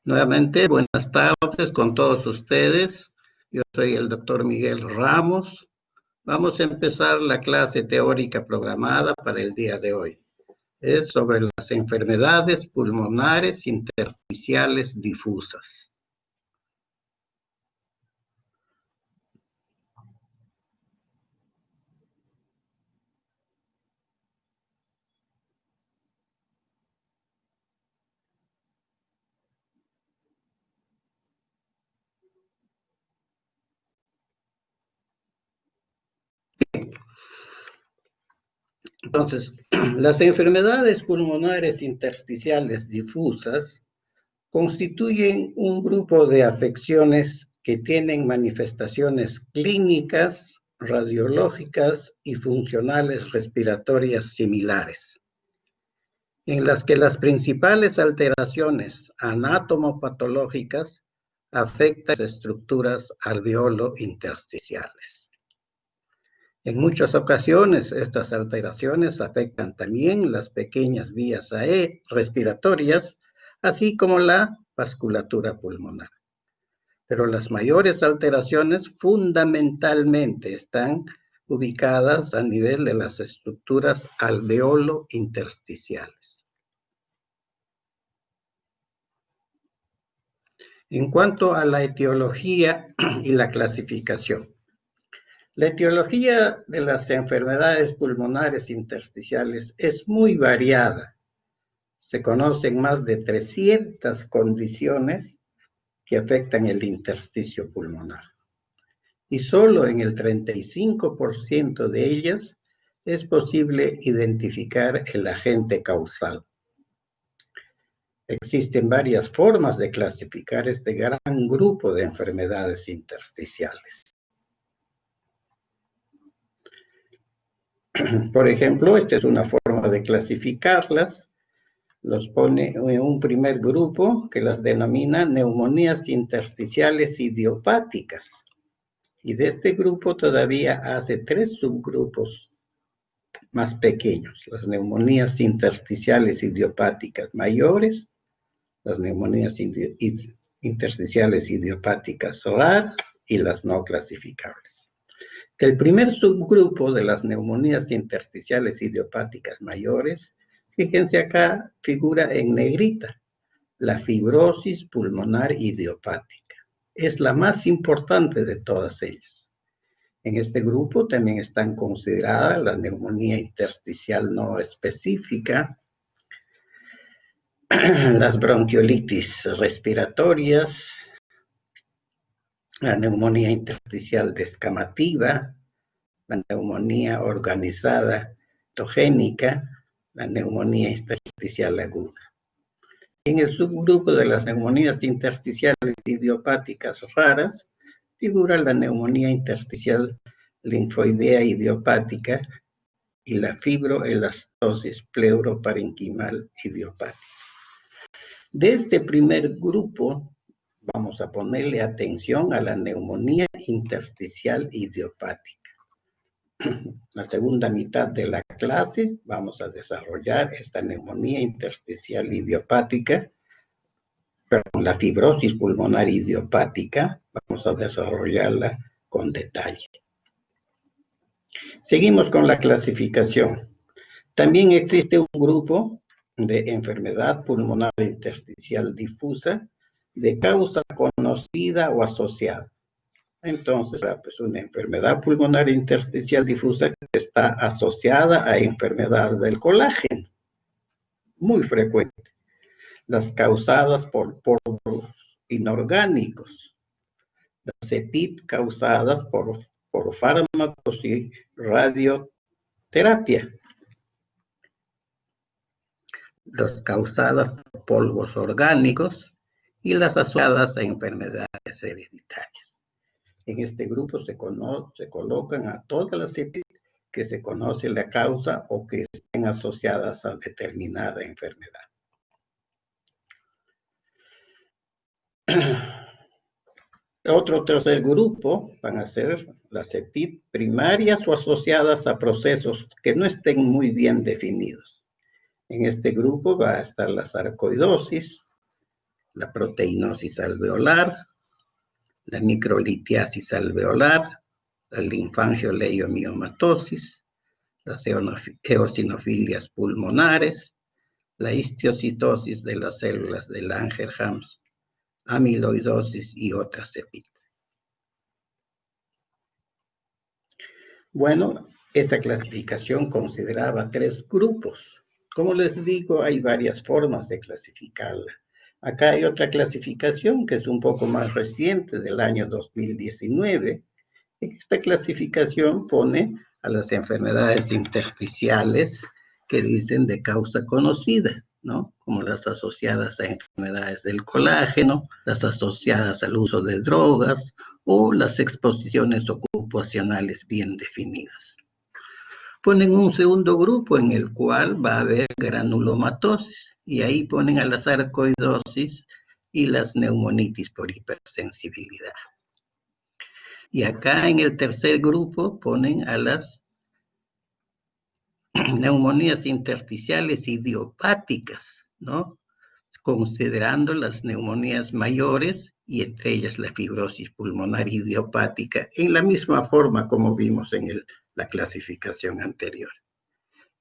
Nuevamente, buenas tardes con todos ustedes. Yo soy el doctor Miguel Ramos. Vamos a empezar la clase teórica programada para el día de hoy. Es sobre las enfermedades pulmonares intersticiales difusas. Entonces, las enfermedades pulmonares intersticiales difusas constituyen un grupo de afecciones que tienen manifestaciones clínicas, radiológicas y funcionales respiratorias similares, en las que las principales alteraciones anatomopatológicas afectan las estructuras alveolo-intersticiales. En muchas ocasiones, estas alteraciones afectan también las pequeñas vías respiratorias, así como la vasculatura pulmonar. Pero las mayores alteraciones fundamentalmente están ubicadas a nivel de las estructuras alveolo-intersticiales. En cuanto a la etiología y la clasificación, la etiología de las enfermedades pulmonares intersticiales es muy variada. Se conocen más de 300 condiciones que afectan el intersticio pulmonar. Y solo en el 35% de ellas es posible identificar el agente causal. Existen varias formas de clasificar este gran grupo de enfermedades intersticiales. Por ejemplo, esta es una forma de clasificarlas. Los pone en un primer grupo que las denomina neumonías intersticiales idiopáticas. Y de este grupo todavía hace 3 subgrupos más pequeños: las neumonías intersticiales idiopáticas mayores, las neumonías intersticiales idiopáticas raras y las no clasificables. El primer subgrupo de las neumonías intersticiales idiopáticas mayores, fíjense acá, figura en negrita, la fibrosis pulmonar idiopática. Es la más importante de todas ellas. En este grupo también están consideradas la neumonía intersticial no específica, las bronquiolitis respiratorias, la neumonía intersticial descamativa, la neumonía organizada patogénica, la neumonía intersticial aguda. En el subgrupo de las neumonías intersticiales idiopáticas raras figura la neumonía intersticial linfoidea idiopática y la fibroelastosis pleuroparenquimal idiopática. De este primer grupo vamos a ponerle atención a la neumonía intersticial idiopática. La segunda mitad de la clase vamos a desarrollar esta neumonía intersticial idiopática, perdón, la fibrosis pulmonar idiopática, vamos a desarrollarla con detalle. Seguimos con la clasificación. También existe un grupo de enfermedad pulmonar intersticial difusa de causa conocida o asociada. Entonces, pues una enfermedad pulmonar intersticial difusa que está asociada a enfermedades del colágeno, muy frecuente. Las causadas por polvos inorgánicos, las EPIT causadas por fármacos y radioterapia, las causadas por polvos orgánicos y las asociadas a enfermedades hereditarias. En este grupo se colocan a todas las EPIT que se conoce la causa o que estén asociadas a determinada enfermedad. Otro tercer grupo van a ser las EPIT primarias o asociadas a procesos que no estén muy bien definidos. En este grupo va a estar la sarcoidosis, la proteinosis alveolar, la microlitiasis alveolar, la linfangioleiomyomatosis, las eosinofilias pulmonares, la histiocytosis de las células de Langerhans, amiloidosis y otras EPIT. Bueno, esa clasificación consideraba 3 grupos. Como les digo, hay varias formas de clasificarla. Acá hay otra clasificación que es un poco más reciente, del año 2019. Esta clasificación pone a las enfermedades intersticiales que dicen de causa conocida, ¿no? Como las asociadas a enfermedades del colágeno, las asociadas al uso de drogas o las exposiciones ocupacionales bien definidas. Ponen un segundo grupo en el cual va a haber granulomatosis y ahí ponen a la sarcoidosis y las neumonitis por hipersensibilidad. Y acá en el tercer grupo ponen a las neumonías intersticiales idiopáticas, ¿no? Considerando las neumonías mayores y entre ellas la fibrosis pulmonar idiopática, en la misma forma como vimos en la clasificación anterior.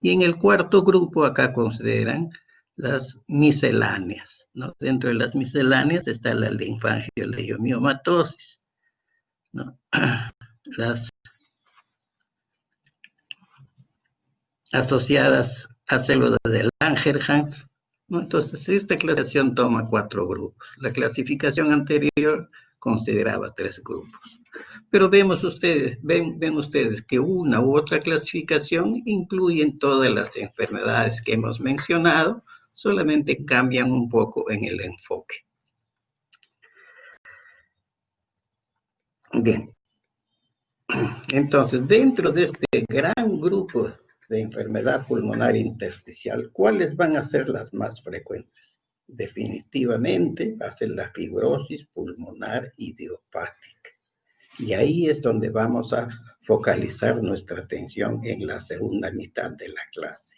Y en el cuarto grupo acá consideran las misceláneas, ¿no? Dentro de las misceláneas está la linfangioleiomyomatosis, ¿no? Las asociadas a células de Langerhans, ¿no? Entonces, esta clasificación toma 4 grupos. La clasificación anterior consideraba 3 grupos. Pero ven ustedes que una u otra clasificación incluyen todas las enfermedades que hemos mencionado, solamente cambian un poco en el enfoque. Bien. Entonces, dentro de este gran grupo de enfermedad pulmonar intersticial, ¿cuáles van a ser las más frecuentes? Definitivamente va a ser la fibrosis pulmonar idiopática. Y ahí es donde vamos a focalizar nuestra atención en la segunda mitad de la clase.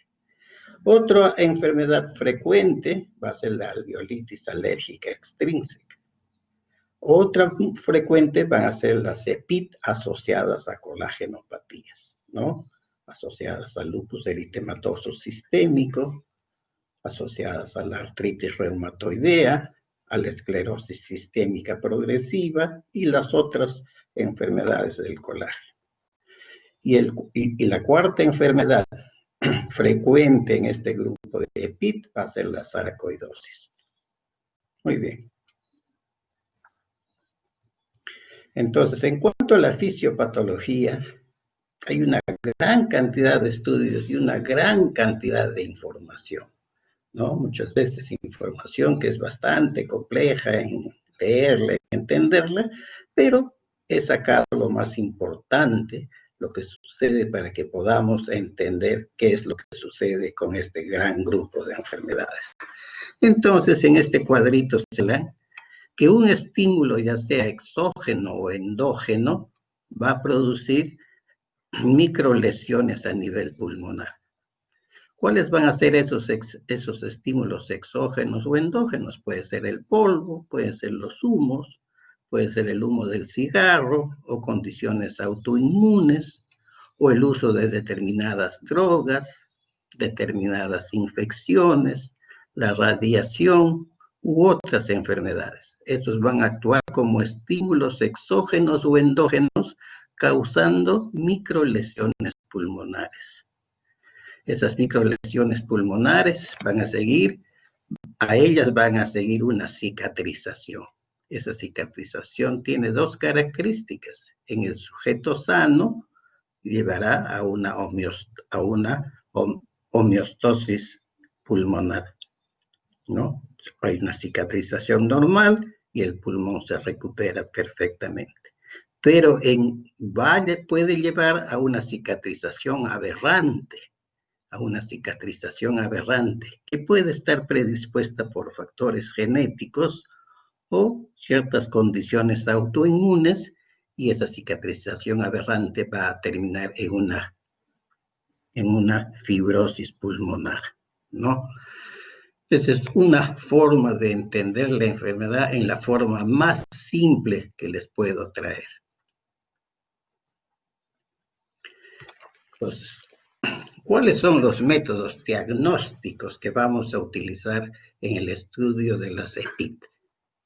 Otra enfermedad frecuente va a ser la alveolitis alérgica extrínseca. Otra frecuente van a ser las EPIT asociadas a colagenopatías, ¿no? Asociadas al lupus eritematoso sistémico, asociadas a la artritis reumatoidea, a la esclerosis sistémica progresiva y las otras enfermedades del colágeno. Y la cuarta enfermedad frecuente en este grupo de EPIT va a ser la sarcoidosis. Muy bien. Entonces, en cuanto a la fisiopatología, hay una gran cantidad de estudios y una gran cantidad de información, ¿no? Muchas veces información que es bastante compleja en leerla, en entenderla, pero he sacado lo más importante, lo que sucede para que podamos entender qué es lo que sucede con este gran grupo de enfermedades. Entonces, en este cuadrito se ve que un estímulo, ya sea exógeno o endógeno, va a producir microlesiones a nivel pulmonar. ¿Cuáles van a ser esos estímulos exógenos o endógenos? Puede ser el polvo, pueden ser los humos, puede ser el humo del cigarro o condiciones autoinmunes o el uso de determinadas drogas, determinadas infecciones, la radiación u otras enfermedades. Estos van a actuar como estímulos exógenos o endógenos, causando microlesiones pulmonares. Esas microlesiones pulmonares a ellas van a seguir una cicatrización. Esa cicatrización tiene 2 características. En el sujeto sano llevará a una homeostasis pulmonar, ¿no? Hay una cicatrización normal y el pulmón se recupera perfectamente. Pero puede llevar a una cicatrización aberrante, que puede estar predispuesta por factores genéticos o ciertas condiciones autoinmunes, y esa cicatrización aberrante va a terminar en una fibrosis pulmonar, ¿no? Esa es una forma de entender la enfermedad en la forma más simple que les puedo traer. Entonces, ¿cuáles son los métodos diagnósticos que vamos a utilizar en el estudio de las EPIT?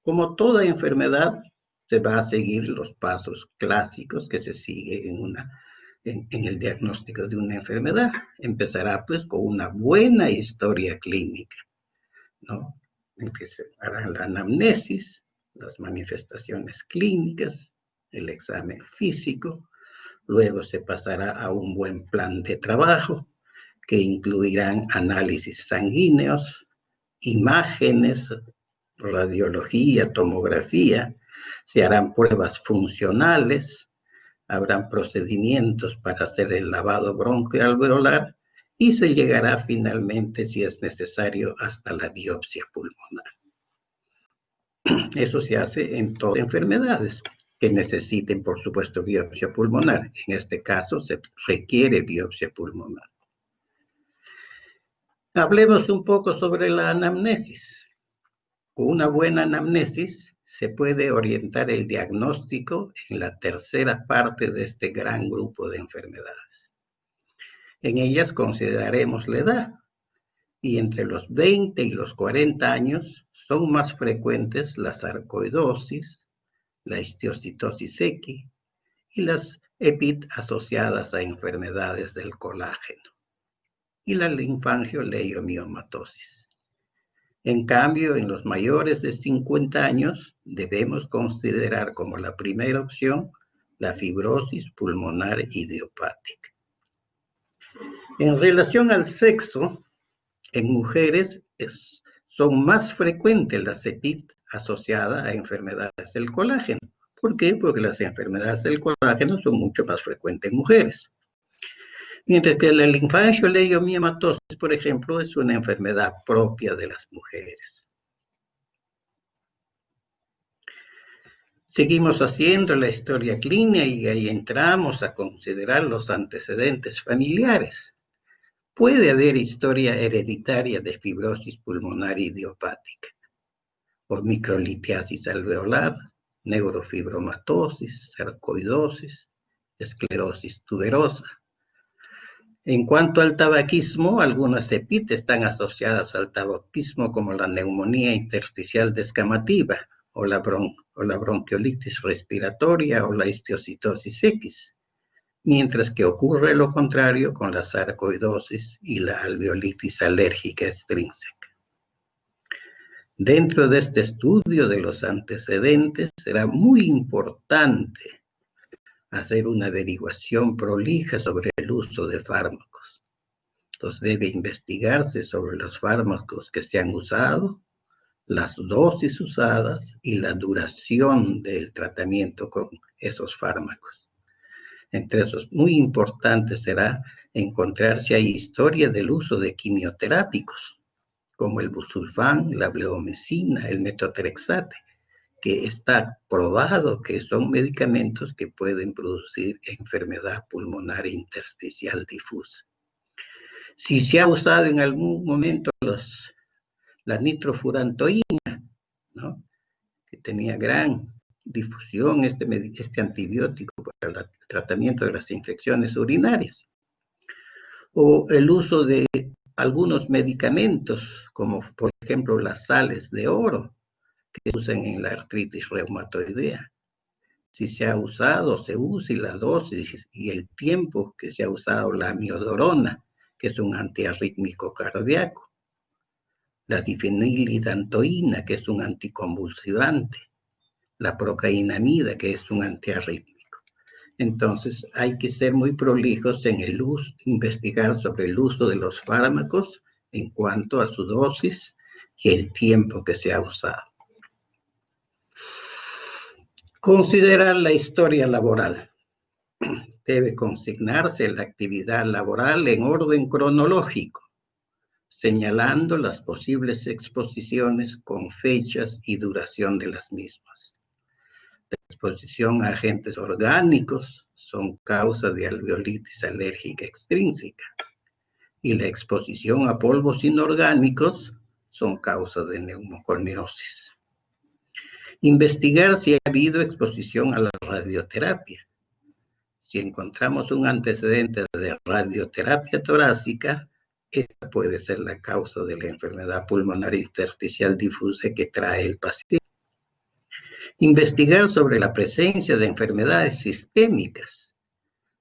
Como toda enfermedad, se va a seguir los pasos clásicos que se sigue en el diagnóstico de una enfermedad. Empezará pues con una buena historia clínica, ¿no? En que se hará la anamnesis, las manifestaciones clínicas, el examen físico, luego se pasará a un buen plan de trabajo que incluirán análisis sanguíneos, imágenes, radiología, tomografía, se harán pruebas funcionales, habrán procedimientos para hacer el lavado broncoalveolar y se llegará finalmente, si es necesario, hasta la biopsia pulmonar. Eso se hace en todas las enfermedades que necesiten, por supuesto, biopsia pulmonar. En este caso, se requiere biopsia pulmonar. Hablemos un poco sobre la anamnesis. Con una buena anamnesis se puede orientar el diagnóstico en la tercera parte de este gran grupo de enfermedades. En ellas consideraremos la edad, y entre los 20 y los 40 años son más frecuentes la sarcoidosis, la histiocytosis X y las EPIT asociadas a enfermedades del colágeno y la linfangioleiomyomatosis. En cambio, en los mayores de 50 años debemos considerar como la primera opción la fibrosis pulmonar idiopática. En relación al sexo, en mujeres son más frecuentes las EPIT asociadas a enfermedades del colágeno. ¿Por qué? Porque las enfermedades del colágeno son mucho más frecuentes en mujeres. Mientras que la linfangioleiomyomatosis, por ejemplo, es una enfermedad propia de las mujeres. Seguimos haciendo la historia clínica y ahí entramos a considerar los antecedentes familiares. Puede haber historia hereditaria de fibrosis pulmonar idiopática, o microlitiasis alveolar, neurofibromatosis, sarcoidosis, esclerosis tuberosa. En cuanto al tabaquismo, algunas EPIT están asociadas al tabaquismo como la neumonía intersticial descamativa, o la bronquiolitis respiratoria o la histiocytosis X, mientras que ocurre lo contrario con la sarcoidosis y la alveolitis alérgica extrínseca. Dentro de este estudio de los antecedentes será muy importante hacer una averiguación prolija sobre el uso de fármacos. Entonces debe investigarse sobre los fármacos que se han usado, las dosis usadas y la duración del tratamiento con esos fármacos. Entre esos, muy importante será encontrar si hay historia del uso de quimioterápicos, como el busulfán, la bleomecina, el metotrexate, que está probado que son medicamentos que pueden producir enfermedad pulmonar intersticial difusa. Si se ha usado en algún momento la nitrofurantoína, ¿no?, que tenía gran difusión este antibiótico para el tratamiento de las infecciones urinarias, o el uso de algunos medicamentos, como por ejemplo las sales de oro, que se usan en la artritis reumatoidea. Si se ha usado, se usa, y la dosis y el tiempo que se ha usado la amiodarona, que es un antiarrítmico cardíaco, la difenilidantoína, que es un anticonvulsivante, la procainamida, que es un antiarrítmico. Entonces hay que ser muy prolijos en el uso, investigar sobre el uso de los fármacos en cuanto a su dosis y el tiempo que se ha usado. Considerar la historia laboral. Debe consignarse la actividad laboral en orden cronológico, señalando las posibles exposiciones con fechas y duración de las mismas. La exposición a agentes orgánicos son causa de alveolitis alérgica extrínseca, y la exposición a polvos inorgánicos son causa de neumoconiosis. Investigar si ha habido exposición a la radioterapia. Si encontramos un antecedente de radioterapia torácica, esta puede ser la causa de la enfermedad pulmonar intersticial difusa que trae el paciente. Investigar sobre la presencia de enfermedades sistémicas,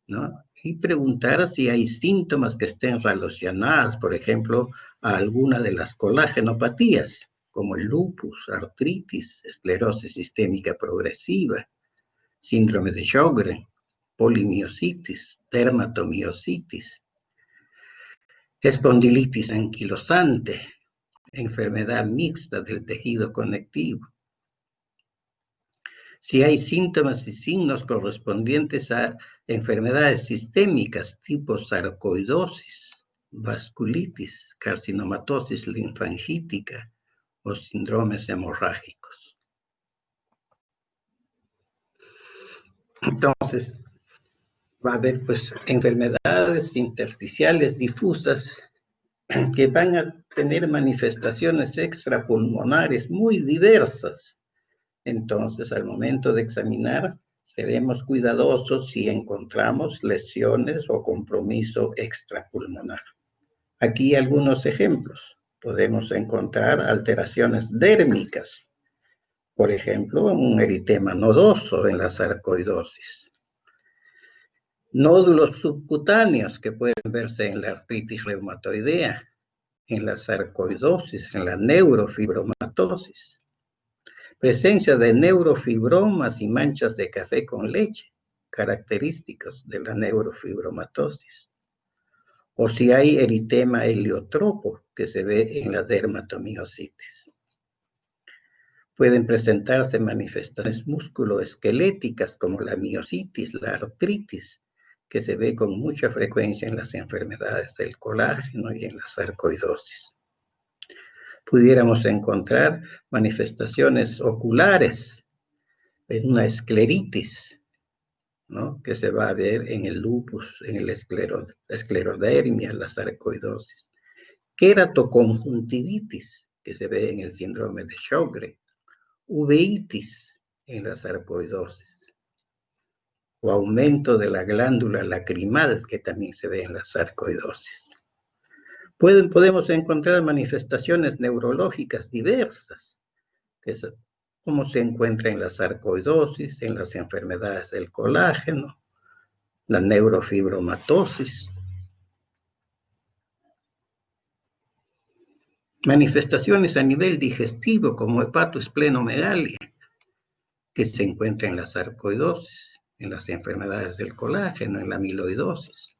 ¿no? Y preguntar si hay síntomas que estén relacionados, por ejemplo, a alguna de las colagenopatías, como el lupus, artritis, esclerosis sistémica progresiva, síndrome de Sjögren, polimiositis, dermatomiositis, espondilitis anquilosante, enfermedad mixta del tejido conectivo. Si hay síntomas y signos correspondientes a enfermedades sistémicas tipo sarcoidosis, vasculitis, carcinomatosis linfangítica o síndromes hemorrágicos. Entonces, va a haber pues enfermedades intersticiales difusas que van a tener manifestaciones extrapulmonares muy diversas. Entonces, al momento de examinar, seremos cuidadosos si encontramos lesiones o compromiso extrapulmonar. Aquí algunos ejemplos. Podemos encontrar alteraciones dérmicas, por ejemplo, un eritema nodoso en la sarcoidosis. Nódulos subcutáneos que pueden verse en la artritis reumatoidea, en la sarcoidosis, en la neurofibromatosis. Presencia de neurofibromas y manchas de café con leche, característicos de la neurofibromatosis. O si hay eritema heliotropo que se ve en la dermatomiositis. Pueden presentarse manifestaciones musculoesqueléticas como la miositis, la artritis, que se ve con mucha frecuencia en las enfermedades del colágeno y en la sarcoidosis. Pudiéramos encontrar manifestaciones oculares, en una escleritis, ¿no? Que se va a ver en el lupus, en la esclerodermia, la sarcoidosis. Queratoconjuntivitis, que se ve en el síndrome de Sjögren. Uveitis en la sarcoidosis. O aumento de la glándula lacrimal, que también se ve en la sarcoidosis. Podemos encontrar manifestaciones neurológicas diversas, como se encuentra en la sarcoidosis, en las enfermedades del colágeno, la neurofibromatosis. Manifestaciones a nivel digestivo, como hepatoesplenomegalia, que se encuentra en la sarcoidosis, en las enfermedades del colágeno, en la amiloidosis.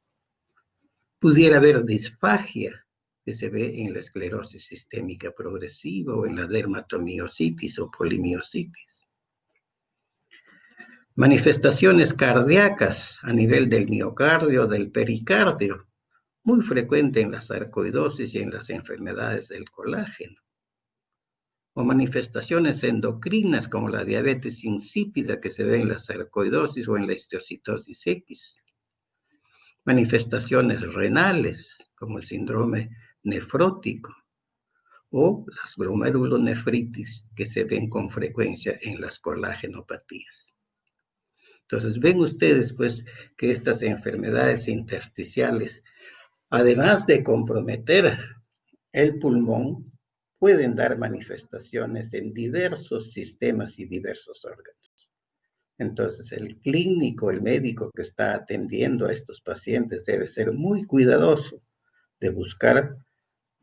Pudiera haber disfagia, que se ve en la esclerosis sistémica progresiva o en la dermatomiositis o polimiositis. Manifestaciones cardíacas a nivel del miocardio o del pericardio, muy frecuente en la sarcoidosis y en las enfermedades del colágeno. O manifestaciones endocrinas como la diabetes insípida que se ve en la sarcoidosis o en la histiocytosis X. Manifestaciones renales como el síndrome nefrótico o las glomerulonefritis que se ven con frecuencia en las colagenopatías. Entonces ven ustedes pues que estas enfermedades intersticiales, además de comprometer el pulmón, pueden dar manifestaciones en diversos sistemas y diversos órganos. Entonces, el clínico, el médico que está atendiendo a estos pacientes debe ser muy cuidadoso de buscar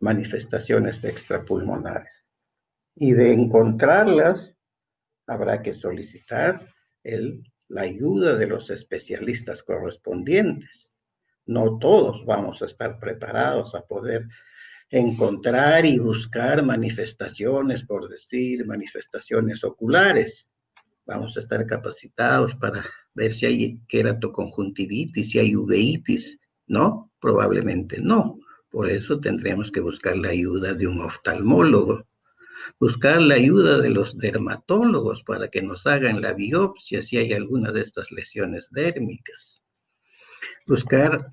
manifestaciones extrapulmonares. Y de encontrarlas, habrá que solicitar la ayuda de los especialistas correspondientes. No todos vamos a estar preparados a poder encontrar y buscar manifestaciones, por decir, manifestaciones oculares. Vamos a estar capacitados para ver si hay queratoconjuntivitis, si hay uveitis, ¿no? Probablemente no. Por eso tendremos que buscar la ayuda de un oftalmólogo, buscar la ayuda de los dermatólogos para que nos hagan la biopsia si hay alguna de estas lesiones dérmicas. Buscar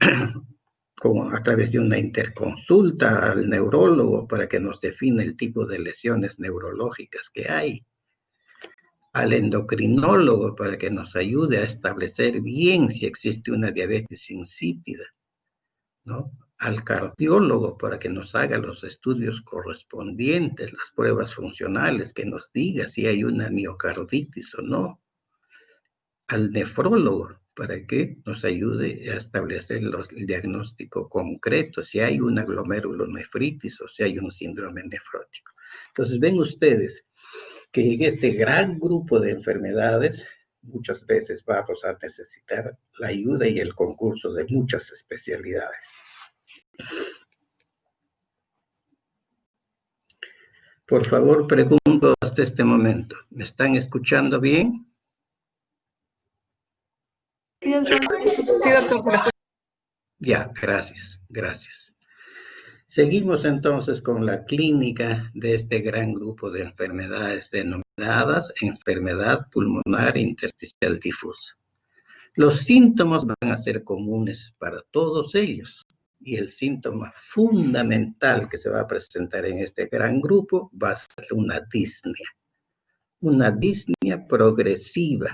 a través de una interconsulta al neurólogo para que nos defina el tipo de lesiones neurológicas que hay, al endocrinólogo para que nos ayude a establecer bien si existe una diabetes insípida, ¿no? Al cardiólogo para que nos haga los estudios correspondientes, las pruebas funcionales, que nos diga si hay una miocarditis o no, al nefrólogo para que nos ayude a establecer el diagnóstico concreto, si hay una glomerulonefritis o si hay un síndrome nefrótico. Entonces ven ustedes que en este gran grupo de enfermedades muchas veces vamos a necesitar la ayuda y el concurso de muchas especialidades. Por favor, pregunto hasta este momento. ¿Me están escuchando bien? Sí, doctor. Ya, gracias, gracias. Seguimos entonces con la clínica de este gran grupo de enfermedades denominadas enfermedad pulmonar intersticial difusa. Los síntomas van a ser comunes para todos ellos y el síntoma fundamental que se va a presentar en este gran grupo va a ser una disnea progresiva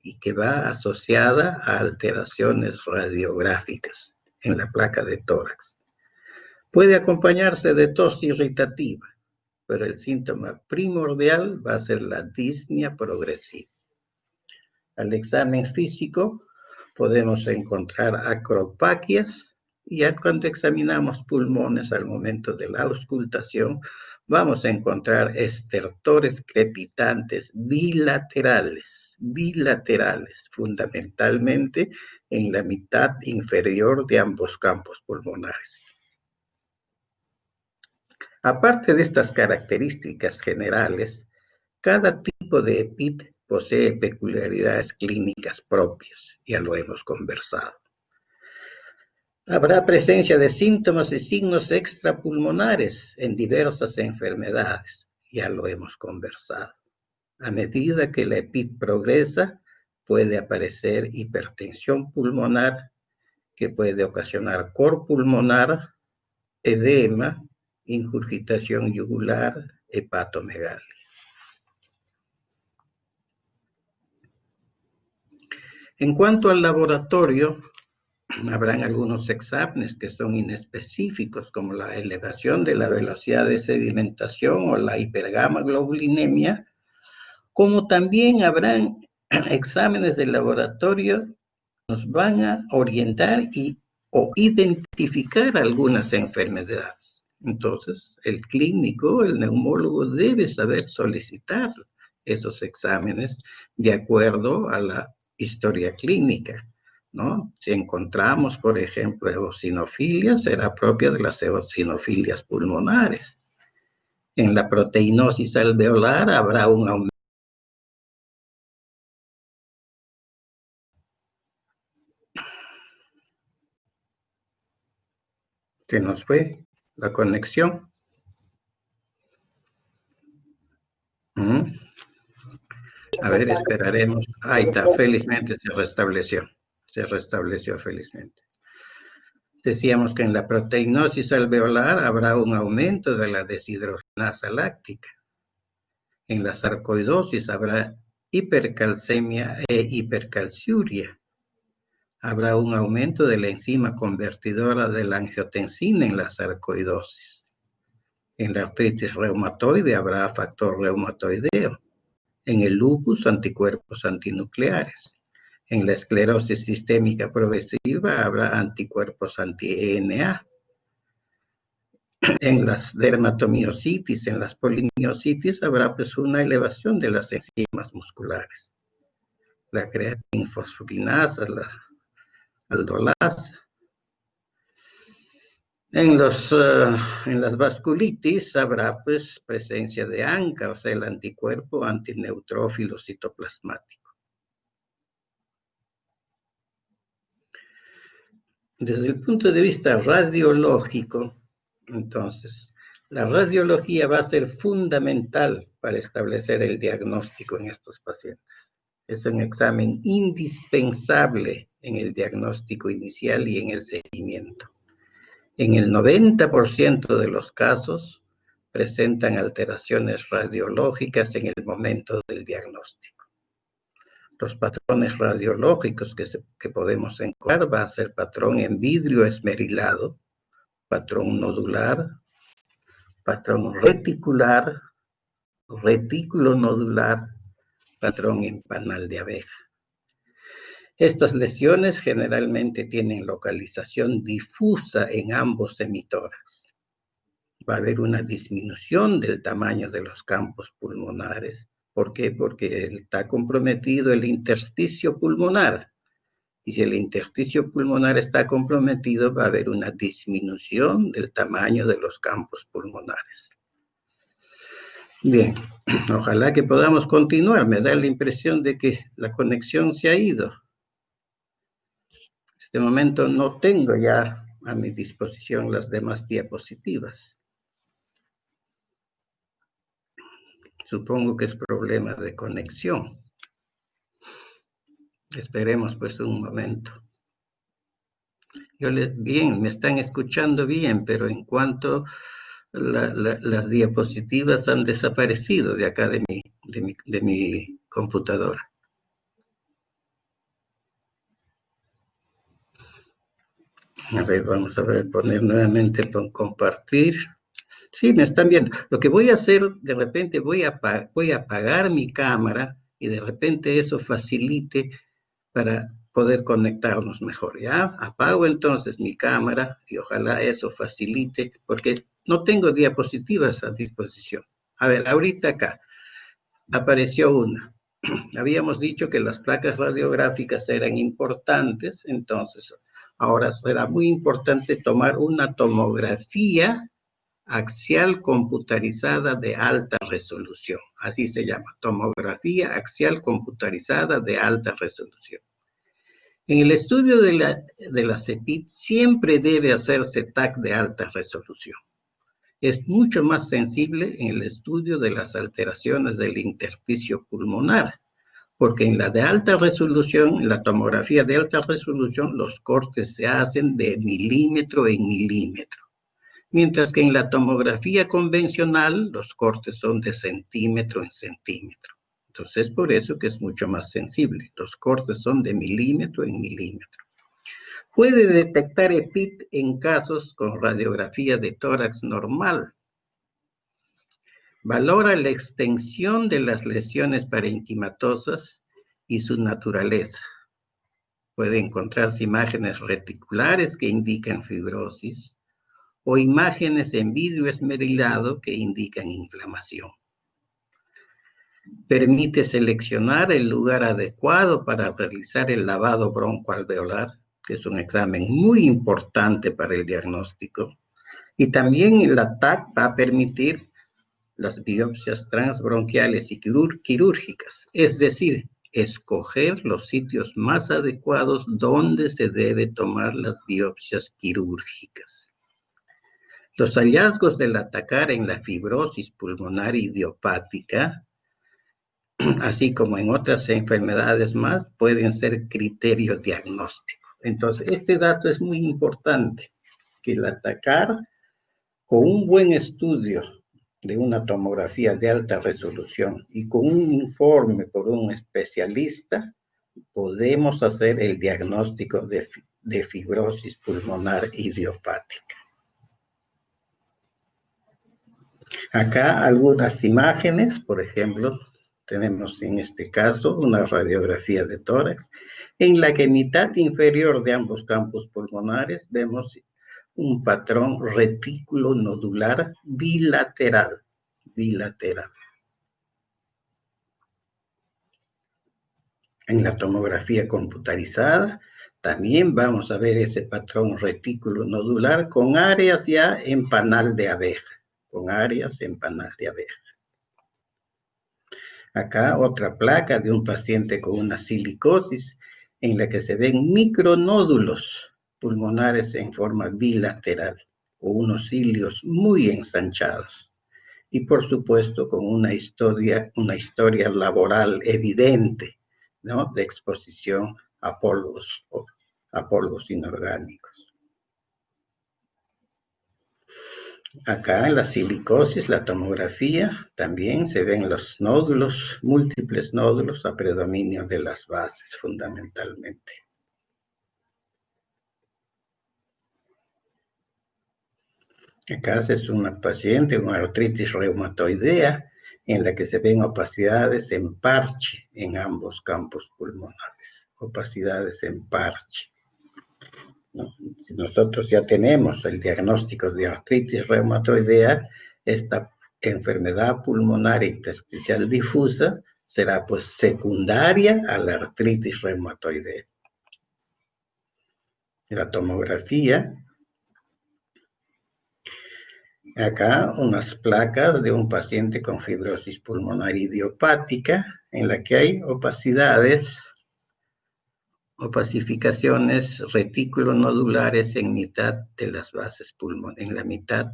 y que va asociada a alteraciones radiográficas en la placa de tórax. Puede acompañarse de tos irritativa, pero el síntoma primordial va a ser la disnea progresiva. Al examen físico podemos encontrar acropaquias y ya cuando examinamos pulmones al momento de la auscultación vamos a encontrar estertores crepitantes bilaterales, fundamentalmente en la mitad inferior de ambos campos pulmonares. Aparte de estas características generales, cada tipo de EPIT posee peculiaridades clínicas propias, ya lo hemos conversado. Habrá presencia de síntomas y signos extrapulmonares en diversas enfermedades, ya lo hemos conversado. A medida que la EPIT progresa, puede aparecer hipertensión pulmonar, que puede ocasionar cor pulmonar, edema, ingurgitación yugular, hepatomegalia. En cuanto al laboratorio, habrán algunos exámenes que son inespecíficos, como la elevación de la velocidad de sedimentación o la hipergamaglobulinemia, como también habrán exámenes de laboratorio que nos van a orientar o identificar algunas enfermedades. Entonces, el clínico, el neumólogo, debe saber solicitar esos exámenes de acuerdo a la historia clínica, ¿no? Si encontramos, por ejemplo, eosinofilia, será propia de las eosinofilias pulmonares. En la proteinosis alveolar habrá un aumento. Se nos fue la conexión. A ver, esperaremos. Ahí está, felizmente se restableció felizmente. Decíamos que en la proteinosis alveolar habrá un aumento de la deshidrogenasa láctica. En la sarcoidosis habrá hipercalcemia e hipercalciuria. Habrá un aumento de la enzima convertidora de la angiotensina en la sarcoidosis. En la artritis reumatoide habrá factor reumatoideo. En el lupus, anticuerpos antinucleares. En la esclerosis sistémica progresiva habrá anticuerpos anti-ENA. En las dermatomiositis, en las polimiositis, habrá pues una elevación de las enzimas musculares. La creatinfosforinasa, la aldolasa. En las vasculitis habrá pues presencia de ANCA, o sea, el anticuerpo antineutrófilo citoplasmático. Desde el punto de vista radiológico, entonces, la radiología va a ser fundamental para establecer el diagnóstico en estos pacientes. Es un examen indispensable en el diagnóstico inicial y en el seguimiento. En el 90% de los casos presentan alteraciones radiológicas en el momento del diagnóstico. Los patrones radiológicos que podemos encontrar va a ser patrón en vidrio esmerilado, patrón nodular, patrón reticular, retículo nodular, patrón en panal de abeja. Estas lesiones generalmente tienen localización difusa en ambos hemitórax. Va a haber una disminución del tamaño de los campos pulmonares. ¿Por qué? Porque está comprometido el intersticio pulmonar. Y si el intersticio pulmonar está comprometido, va a haber una disminución del tamaño de los campos pulmonares. Bien, ojalá que podamos continuar. Me da la impresión de que la conexión se ha ido. En este momento no tengo ya a mi disposición las demás diapositivas. Supongo que es problema de conexión. Esperemos pues un momento. Bien, me están escuchando bien, pero en cuanto las diapositivas han desaparecido de acá de mi computadora. A ver, vamos a ver, poner nuevamente compartir. Sí, me están viendo. Lo que voy a hacer, de repente voy a apagar mi cámara y de repente eso facilite para poder conectarnos mejor, ¿ya? Apago entonces mi cámara y ojalá eso facilite, porque no tengo diapositivas a disposición. A ver, ahorita acá apareció una. Habíamos dicho que las placas radiográficas eran importantes, entonces ahora será muy importante tomar una tomografía axial computarizada de alta resolución. Así se llama, tomografía axial computarizada de alta resolución. En el estudio de la CEPIT siempre debe hacerse TAC de alta resolución. Es mucho más sensible en el estudio de las alteraciones del intersticio pulmonar, porque en la de alta resolución, en la tomografía de alta resolución, los cortes se hacen de milímetro en milímetro, mientras que en la tomografía convencional los cortes son de centímetro en centímetro. Entonces, por eso que es mucho más sensible. Los cortes son de milímetro en milímetro. Puede detectar EPIT en casos con radiografía de tórax normal. Valora la extensión de las lesiones parenquimatosas y su naturaleza. Puede encontrarse imágenes reticulares que indican fibrosis o imágenes en vidrio esmerilado que indican inflamación. Permite seleccionar el lugar adecuado para realizar el lavado broncoalveolar, que es un examen muy importante para el diagnóstico. Y también el TAC va a permitir las biopsias transbronquiales y quirúrgicas, es decir, escoger los sitios más adecuados donde se debe tomar las biopsias quirúrgicas. Los hallazgos del ATACAR en la fibrosis pulmonar idiopática, así como en otras enfermedades más, pueden ser criterio diagnóstico. Entonces, este dato es muy importante, que el ATACAR, con un buen estudio de una tomografía de alta resolución y con un informe por un especialista, podemos hacer el diagnóstico de fibrosis pulmonar idiopática. Acá algunas imágenes, por ejemplo, tenemos en este caso una radiografía de tórax, en la que en mitad inferior de ambos campos pulmonares vemos un patrón retículo nodular bilateral. En la tomografía computarizada también vamos a ver ese patrón retículo nodular con áreas ya en panal de abeja. Acá otra placa de un paciente con una silicosis en la que se ven micronódulos pulmonares en forma bilateral o unos cilios muy ensanchados. Y por supuesto con una historia laboral evidente, ¿no?, de exposición a polvos a polvos inorgánicos. Acá en la silicosis, la tomografía, también se ven los nódulos, múltiples nódulos a predominio de las bases fundamentalmente. Acá es una paciente con artritis reumatoidea en la que se ven opacidades en parche en ambos campos pulmonares, opacidades en parche. ¿No? Si nosotros ya tenemos el diagnóstico de artritis reumatoidea, esta enfermedad pulmonar intersticial difusa será pues secundaria a la artritis reumatoidea. La tomografía, acá unas placas de un paciente con fibrosis pulmonar idiopática en la que hay opacificaciones reticulonodulares en mitad de las bases pulmonares, en la mitad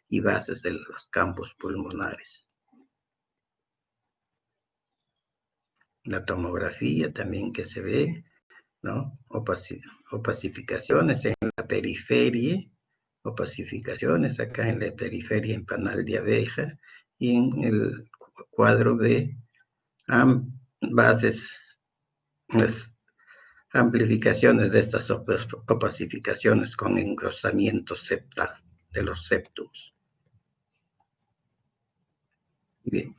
y bases de los campos pulmonares. La tomografía también que se ve, ¿no? Opacificaciones en la periferia, opacificaciones acá en la periferia en panal de abeja y en el cuadro B, bases, amplificaciones de estas opacificaciones con engrosamiento septal de los septums. Bien.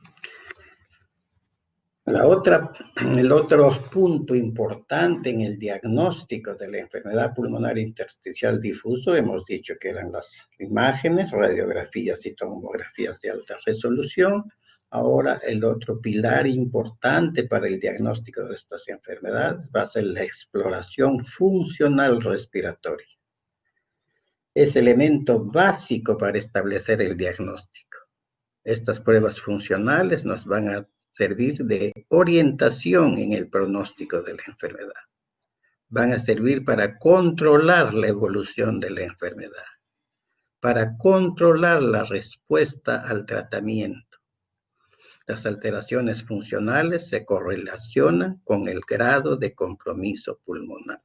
El otro punto importante en el diagnóstico de la enfermedad pulmonar intersticial difuso, hemos dicho que eran las imágenes, radiografías y tomografías de alta resolución. Ahora, el otro pilar importante para el diagnóstico de estas enfermedades va a ser la exploración funcional respiratoria. Es elemento básico para establecer el diagnóstico. Estas pruebas funcionales nos van a servir de orientación en el pronóstico de la enfermedad. Van a servir para controlar la evolución de la enfermedad, para controlar la respuesta al tratamiento. Las alteraciones funcionales se correlacionan con el grado de compromiso pulmonar.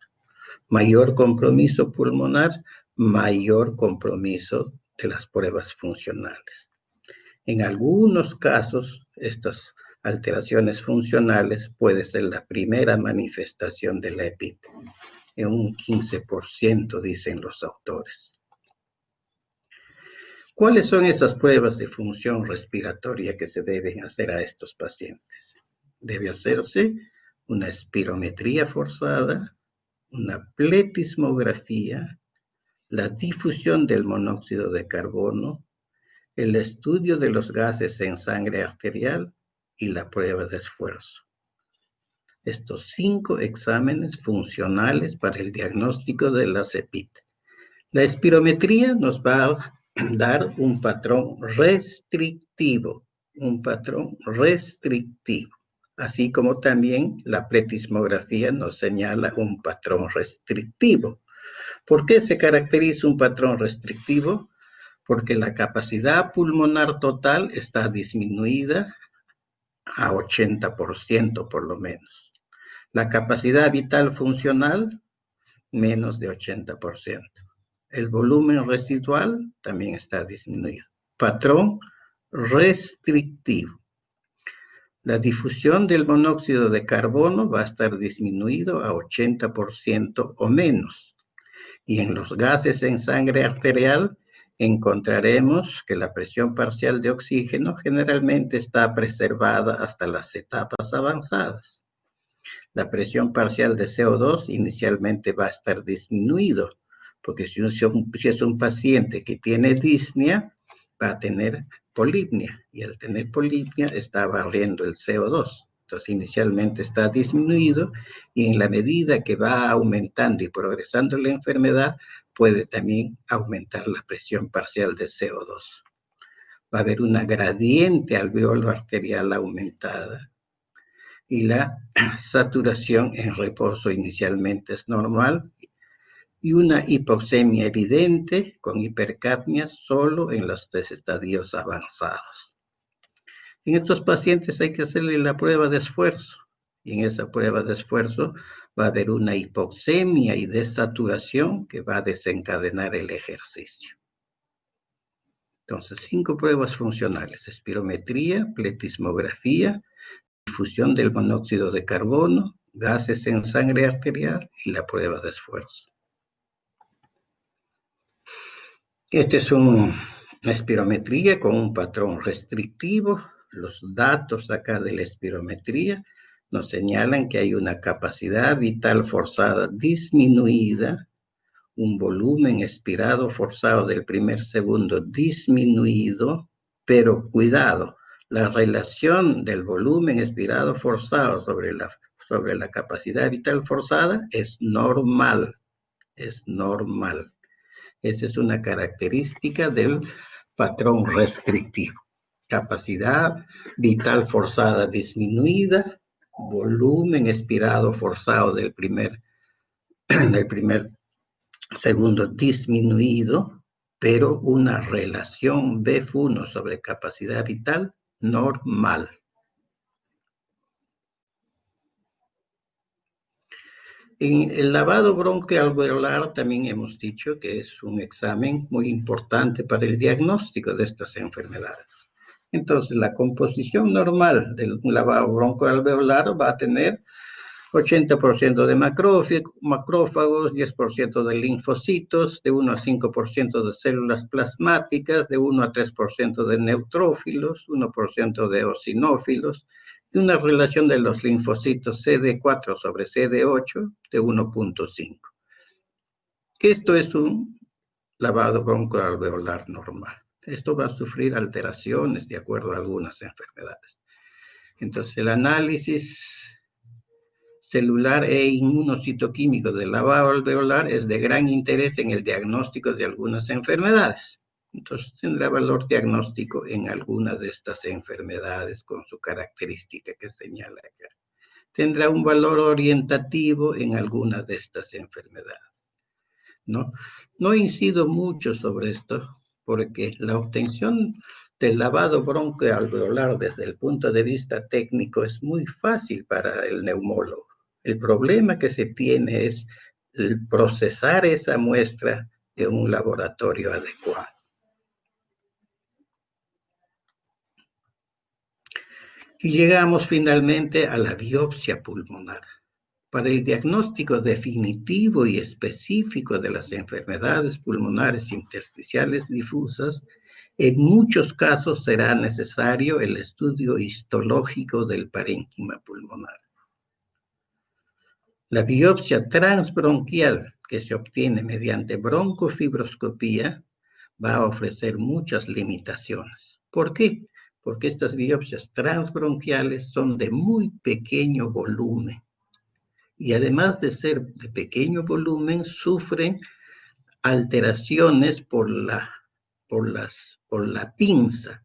Mayor compromiso pulmonar, mayor compromiso de las pruebas funcionales. En algunos casos, estas alteraciones funcionales puede ser la primera manifestación de la EPIT, en un 15%, dicen los autores. ¿Cuáles son esas pruebas de función respiratoria que se deben hacer a estos pacientes? Debe hacerse una espirometría forzada, una pletismografía, la difusión del monóxido de carbono, el estudio de los gases en sangre arterial y la prueba de esfuerzo. Estos 5 exámenes funcionales para el diagnóstico de la EPIT. La espirometría nos va a dar un patrón restrictivo, así como también la pletismografía nos señala un patrón restrictivo. ¿Por qué se caracteriza un patrón restrictivo? Porque la capacidad pulmonar total está disminuida a 80% por lo menos. La capacidad vital funcional, menos de 80%. El volumen residual también está disminuido. Patrón restrictivo. La difusión del monóxido de carbono va a estar disminuido a 80% o menos. Y en los gases en sangre arterial encontraremos que la presión parcial de oxígeno generalmente está preservada hasta las etapas avanzadas. La presión parcial de CO2 inicialmente va a estar disminuido, porque si es un paciente que tiene disnea, va a tener polipnia, y al tener polipnia está barriendo el CO2. Entonces inicialmente está disminuido, y en la medida que va aumentando y progresando la enfermedad, puede también aumentar la presión parcial de CO2. Va a haber una gradiente alveolo arterial aumentada, y la saturación en reposo inicialmente es normal, y una hipoxemia evidente con hipercapnia solo en los 3 estadios avanzados. En estos pacientes hay que hacerle la prueba de esfuerzo. Y en esa prueba de esfuerzo va a haber una hipoxemia y desaturación que va a desencadenar el ejercicio. Entonces, 5 pruebas funcionales: espirometría, pletismografía, difusión del monóxido de carbono, gases en sangre arterial y la prueba de esfuerzo. Este es una espirometría con un patrón restrictivo. Los datos acá de la espirometría nos señalan que hay una capacidad vital forzada disminuida, un volumen expirado forzado del primer segundo disminuido, pero cuidado, la relación del volumen expirado forzado sobre la capacidad vital forzada es normal, es normal. Esa es una característica del patrón restrictivo. Capacidad vital forzada disminuida, volumen expirado forzado del primer segundo disminuido, pero una relación BF1 sobre capacidad vital normal. En el lavado broncoalveolar también hemos dicho que es un examen muy importante para el diagnóstico de estas enfermedades. Entonces, la composición normal del lavado broncoalveolar va a tener 80% de macrófagos, 10% de linfocitos, de 1 a 5% de células plasmáticas, de 1 a 3% de neutrófilos, 1% de eosinófilos, y una relación de los linfocitos CD4 sobre CD8 de 1.5. Esto es un lavado broncoalveolar normal. Esto va a sufrir alteraciones de acuerdo a algunas enfermedades. Entonces, el análisis celular e inmunocitoquímico del lavado alveolar es de gran interés en el diagnóstico de algunas enfermedades. Entonces, tendrá valor diagnóstico en alguna de estas enfermedades con su característica que señala acá. Tendrá un valor orientativo en alguna de estas enfermedades. No incido mucho sobre esto porque la obtención del lavado broncoalveolar desde el punto de vista técnico es muy fácil para el neumólogo. El problema que se tiene es el procesar esa muestra en un laboratorio adecuado. Y llegamos finalmente a la biopsia pulmonar. Para el diagnóstico definitivo y específico de las enfermedades pulmonares intersticiales difusas, en muchos casos será necesario el estudio histológico del parénquima pulmonar. La biopsia transbronquial que se obtiene mediante broncofibroscopía va a ofrecer muchas limitaciones. ¿Por qué? Porque estas biopsias transbronquiales son de muy pequeño volumen y además de ser de pequeño volumen, sufren alteraciones por la pinza,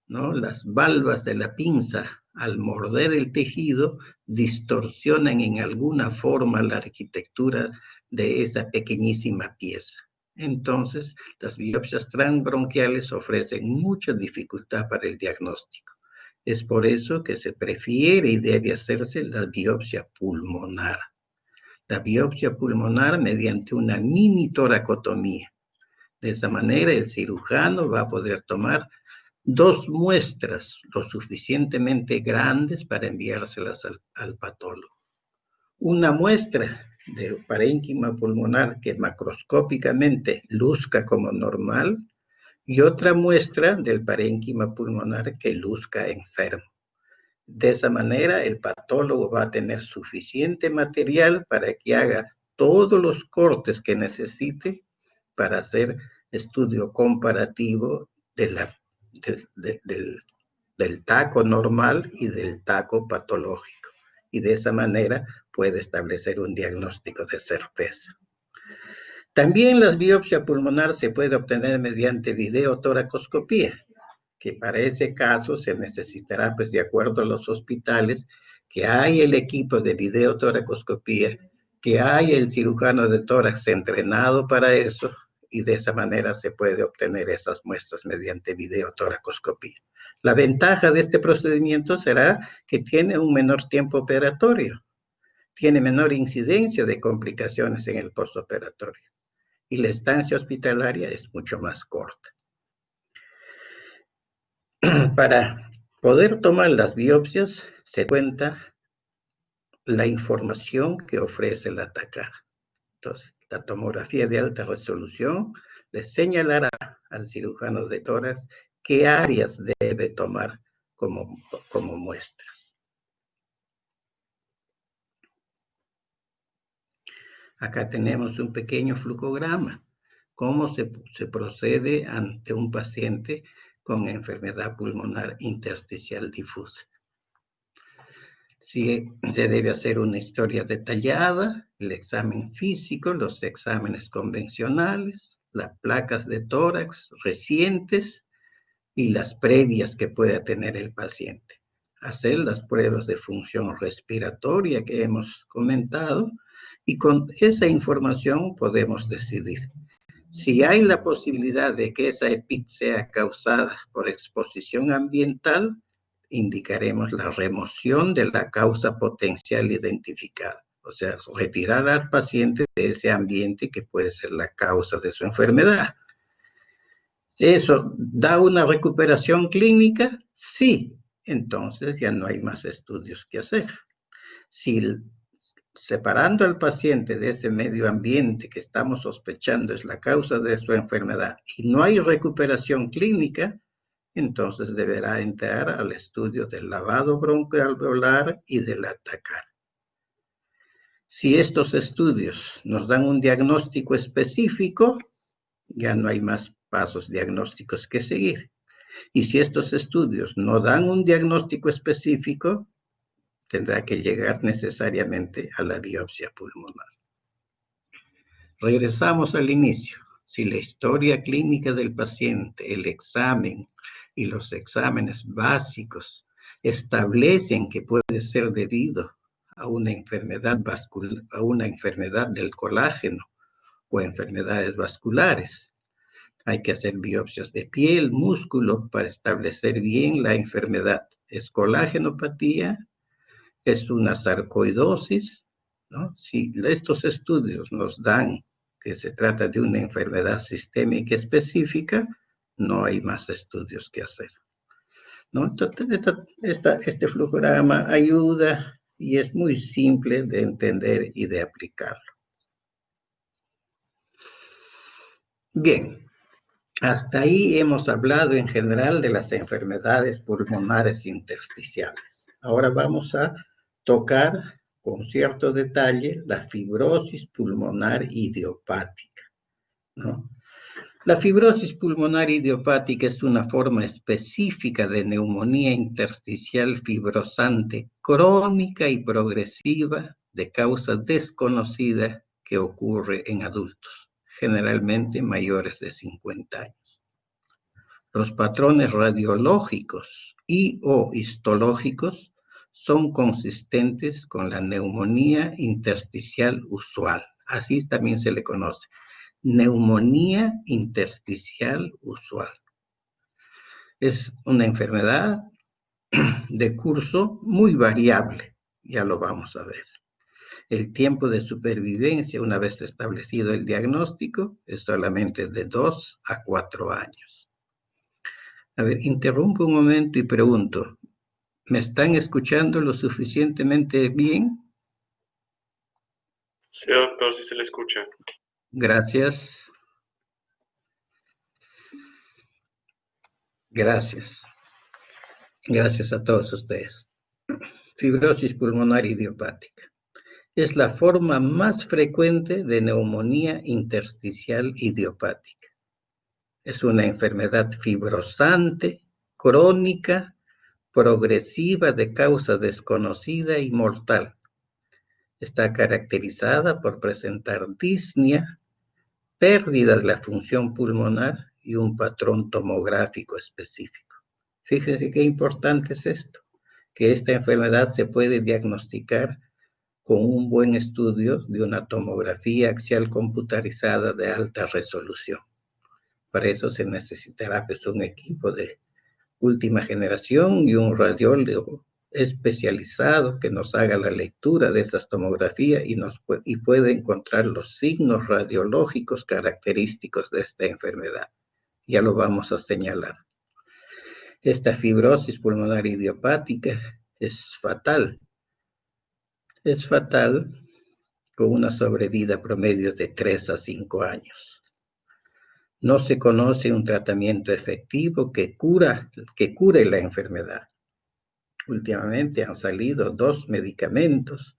¿no? Las valvas de la pinza, al morder el tejido, distorsionan en alguna forma la arquitectura de esa pequeñísima pieza. Entonces, las biopsias transbronquiales ofrecen mucha dificultad para el diagnóstico. Es por eso que se prefiere y debe hacerse la biopsia pulmonar. La biopsia pulmonar mediante una mini toracotomía. De esa manera, el cirujano va a poder tomar 2 muestras lo suficientemente grandes para enviárselas al patólogo. Una muestra de parénquima pulmonar que macroscópicamente luzca como normal y otra muestra del parénquima pulmonar que luzca enfermo. De esa manera, el patólogo va a tener suficiente material para que haga todos los cortes que necesite para hacer estudio comparativo del taco normal y del taco patológico. Y de esa manera puede establecer un diagnóstico de certeza. También la biopsia pulmonar se puede obtener mediante videotoracoscopía, que para ese caso se necesitará, pues de acuerdo a los hospitales, que hay el equipo de videotoracoscopía, que hay el cirujano de tórax entrenado para eso, y de esa manera se puede obtener esas muestras mediante videotoracoscopía. La ventaja de este procedimiento será que tiene un menor tiempo operatorio, tiene menor incidencia de complicaciones en el postoperatorio y la estancia hospitalaria es mucho más corta. Para poder tomar las biopsias se cuenta la información que ofrece el atacar. Entonces, la tomografía de alta resolución le señalará al cirujano de tórax qué áreas debe tomar como muestras. Acá tenemos un pequeño flujograma. Cómo se procede ante un paciente con enfermedad pulmonar intersticial difusa. Si se debe hacer una historia detallada, el examen físico, los exámenes convencionales, las placas de tórax recientes y las previas que pueda tener el paciente. Hacer las pruebas de función respiratoria que hemos comentado y con esa información podemos decidir. Si hay la posibilidad de que esa EPIT sea causada por exposición ambiental, indicaremos la remoción de la causa potencial identificada. O sea, retirar al paciente de ese ambiente que puede ser la causa de su enfermedad. ¿Eso da una recuperación clínica? Sí. Entonces ya no hay más estudios que hacer. Si separando al paciente de ese medio ambiente que estamos sospechando es la causa de su enfermedad y no hay recuperación clínica, entonces deberá entrar al estudio del lavado broncoalveolar y del atacar. Si estos estudios nos dan un diagnóstico específico, ya no hay más pasos diagnósticos que seguir. Y si estos estudios no dan un diagnóstico específico, tendrá que llegar necesariamente a la biopsia pulmonar. Regresamos al inicio. Si la historia clínica del paciente, el examen y los exámenes básicos establecen que puede ser debido a una enfermedad vascular, a una enfermedad del colágeno o enfermedades vasculares, hay que hacer biopsias de piel, músculo para establecer bien la enfermedad. ¿Es colágenopatía? ¿Es una sarcoidosis? ¿No? Si estos estudios nos dan que se trata de una enfermedad sistémica específica, no hay más estudios que hacer. ¿No? Entonces, este flujograma ayuda y es muy simple de entender y de aplicarlo. Bien, hasta ahí hemos hablado en general de las enfermedades pulmonares intersticiales. Ahora vamos a tocar con cierto detalle la fibrosis pulmonar idiopática, ¿no? La fibrosis pulmonar idiopática es una forma específica de neumonía intersticial fibrosante crónica y progresiva de causa desconocida que ocurre en adultos, generalmente mayores de 50 años. Los patrones radiológicos y o histológicos son consistentes con la neumonía intersticial usual. Así también se le conoce. Neumonía intersticial usual. Es una enfermedad de curso muy variable, ya lo vamos a ver. El tiempo de supervivencia, una vez establecido el diagnóstico, es solamente de 2 a 4 años. A ver, interrumpo un momento y pregunto, ¿me están escuchando lo suficientemente bien? Sí, doctor, sí se le escucha. Gracias. Gracias. Gracias a todos ustedes. Fibrosis pulmonar idiopática. Es la forma más frecuente de neumonía intersticial idiopática. Es una enfermedad fibrosante, crónica, progresiva de causa desconocida y mortal. Está caracterizada por presentar disnea, pérdida de la función pulmonar y un patrón tomográfico específico. Fíjense qué importante es esto, que esta enfermedad se puede diagnosticar con un buen estudio de una tomografía axial computarizada de alta resolución. Para eso se necesitará pues, un equipo de última generación y un radiólogo especializado que nos haga la lectura de esas tomografías y puede encontrar los signos radiológicos característicos de esta enfermedad. Ya lo vamos a señalar. Esta fibrosis pulmonar idiopática es fatal. Es fatal con una sobrevida promedio de 3 a 5 años. No se conoce un tratamiento efectivo que cure la enfermedad. Últimamente han salido 2 medicamentos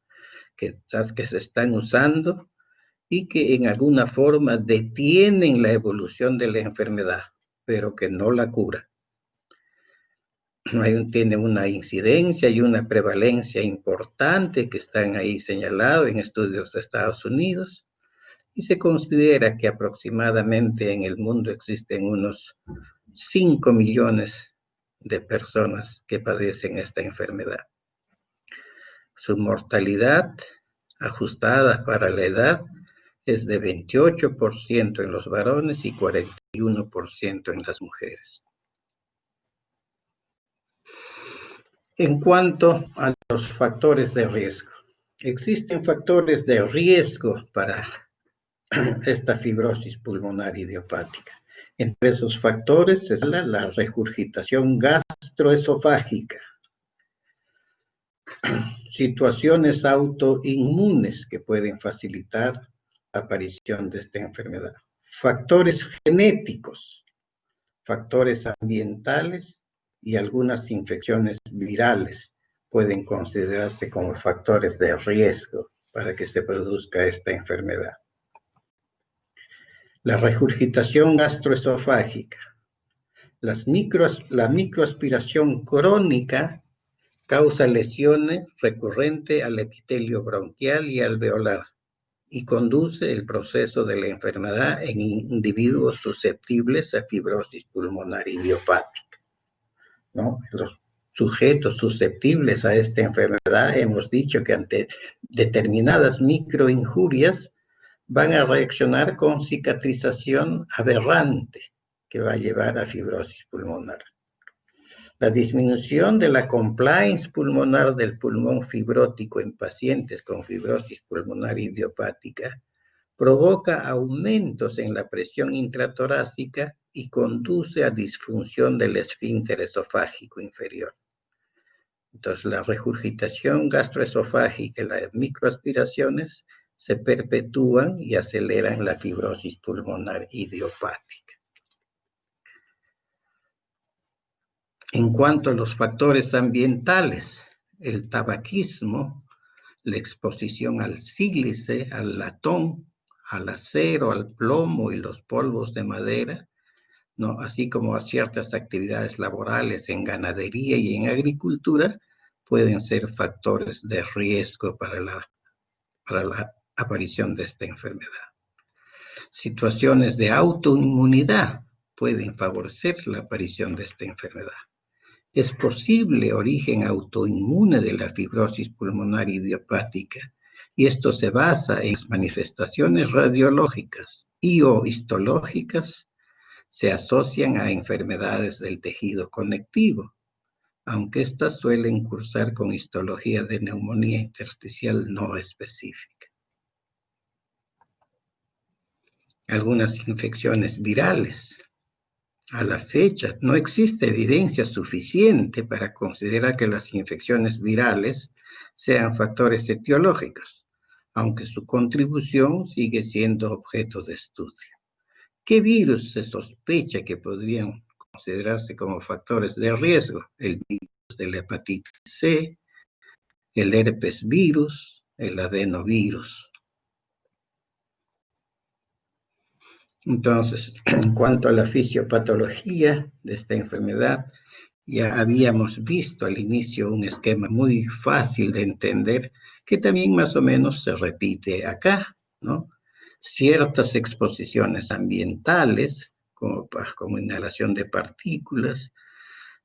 que se están usando y que en alguna forma detienen la evolución de la enfermedad, pero que no la cura. Tiene una incidencia y una prevalencia importante que están ahí señalados en estudios de Estados Unidos, y se considera que aproximadamente en el mundo existen unos 5 millones de personas que padecen esta enfermedad. Su mortalidad ajustada para la edad es de 28% en los varones y 41% en las mujeres. En cuanto a los factores de riesgo, existen factores de riesgo para esta fibrosis pulmonar idiopática. Entre esos factores está la regurgitación gastroesofágica, situaciones autoinmunes que pueden facilitar la aparición de esta enfermedad, factores genéticos, factores ambientales y algunas infecciones virales pueden considerarse como factores de riesgo para que se produzca esta enfermedad. La regurgitación gastroesofágica. La microaspiración crónica causa lesiones recurrentes al epitelio bronquial y alveolar y conduce el proceso de la enfermedad en individuos susceptibles a fibrosis pulmonar idiopática, ¿no? Los sujetos susceptibles a esta enfermedad, hemos dicho que ante determinadas microinjurias van a reaccionar con cicatrización aberrante que va a llevar a fibrosis pulmonar. La disminución de la compliance pulmonar del pulmón fibrótico en pacientes con fibrosis pulmonar idiopática provoca aumentos en la presión intratorácica y conduce a disfunción del esfínter esofágico inferior. Entonces, la regurgitación gastroesofágica y las microaspiraciones se perpetúan y aceleran la fibrosis pulmonar idiopática. En cuanto a los factores ambientales, el tabaquismo, la exposición al sílice, al latón, al acero, al plomo y los polvos de madera, ¿no? Así como a ciertas actividades laborales en ganadería y en agricultura, pueden ser factores de riesgo para la aparición de esta enfermedad. Situaciones de autoinmunidad pueden favorecer la aparición de esta enfermedad. Es posible origen autoinmune de la fibrosis pulmonar idiopática, y esto se basa en las manifestaciones radiológicas y o histológicas se asocian a enfermedades del tejido conectivo, aunque estas suelen cursar con histología de neumonía intersticial no específica. Algunas infecciones virales. A la fecha, no existe evidencia suficiente para considerar que las infecciones virales sean factores etiológicos, aunque su contribución sigue siendo objeto de estudio. ¿Qué virus se sospecha que podrían considerarse como factores de riesgo? El virus de la hepatitis C, el herpes virus, el adenovirus. Entonces, en cuanto a la fisiopatología de esta enfermedad, ya habíamos visto al inicio un esquema muy fácil de entender que también más o menos se repite acá, ¿no? Ciertas exposiciones ambientales, como inhalación de partículas,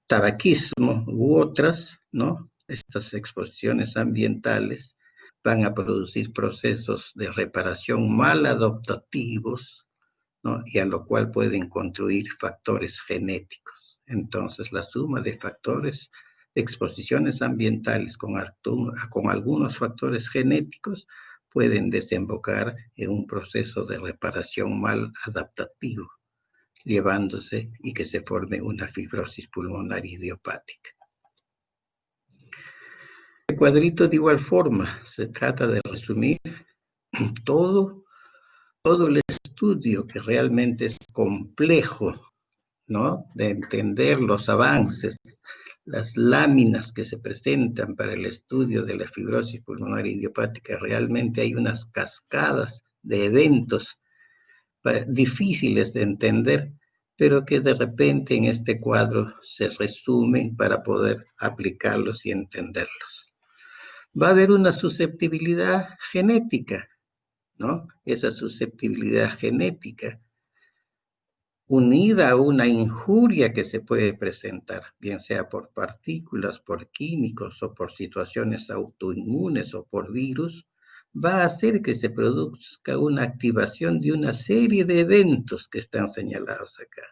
tabaquismo u otras, ¿no? Estas exposiciones ambientales van a producir procesos de reparación maladaptativos, ¿no? Y a lo cual pueden contribuir factores genéticos. Entonces, la suma de factores, de exposiciones ambientales con algunos factores genéticos pueden desembocar en un proceso de reparación mal adaptativo, llevándose y que se forme una fibrosis pulmonar idiopática. El cuadrito de igual forma se trata de resumir todo el estudio que realmente es complejo, ¿no? De entender los avances, las láminas que se presentan para el estudio de la fibrosis pulmonar idiopática. Realmente hay unas cascadas de eventos difíciles de entender, pero que de repente en este cuadro se resumen para poder aplicarlos y entenderlos. Va a haber una susceptibilidad genética, ¿no? Esa susceptibilidad genética unida a una injuria que se puede presentar, bien sea por partículas, por químicos o por situaciones autoinmunes o por virus, va a hacer que se produzca una activación de una serie de eventos que están señalados acá.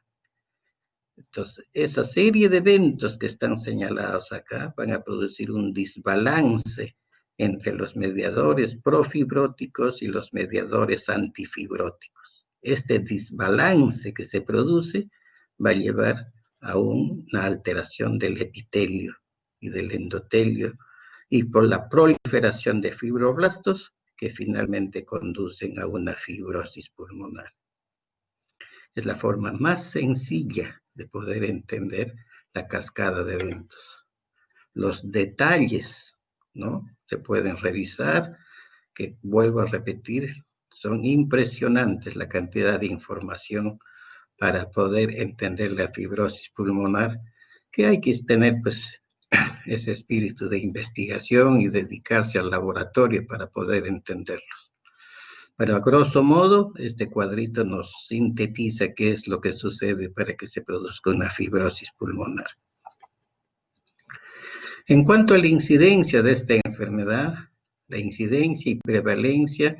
Entonces, esa serie de eventos que están señalados acá van a producir un desbalance entre los mediadores profibróticos y los mediadores antifibróticos. Este desbalance que se produce va a llevar a una alteración del epitelio y del endotelio y por la proliferación de fibroblastos que finalmente conducen a una fibrosis pulmonar. Es la forma más sencilla de poder entender la cascada de eventos. Los detalles, ¿no? Se pueden revisar, que vuelvo a repetir, son impresionantes la cantidad de información para poder entender la fibrosis pulmonar, que hay que tener pues ese espíritu de investigación y dedicarse al laboratorio para poder entenderlos. Pero a grosso modo, este cuadrito nos sintetiza qué es lo que sucede para que se produzca una fibrosis pulmonar. En cuanto a la incidencia de esta enfermedad, la incidencia y prevalencia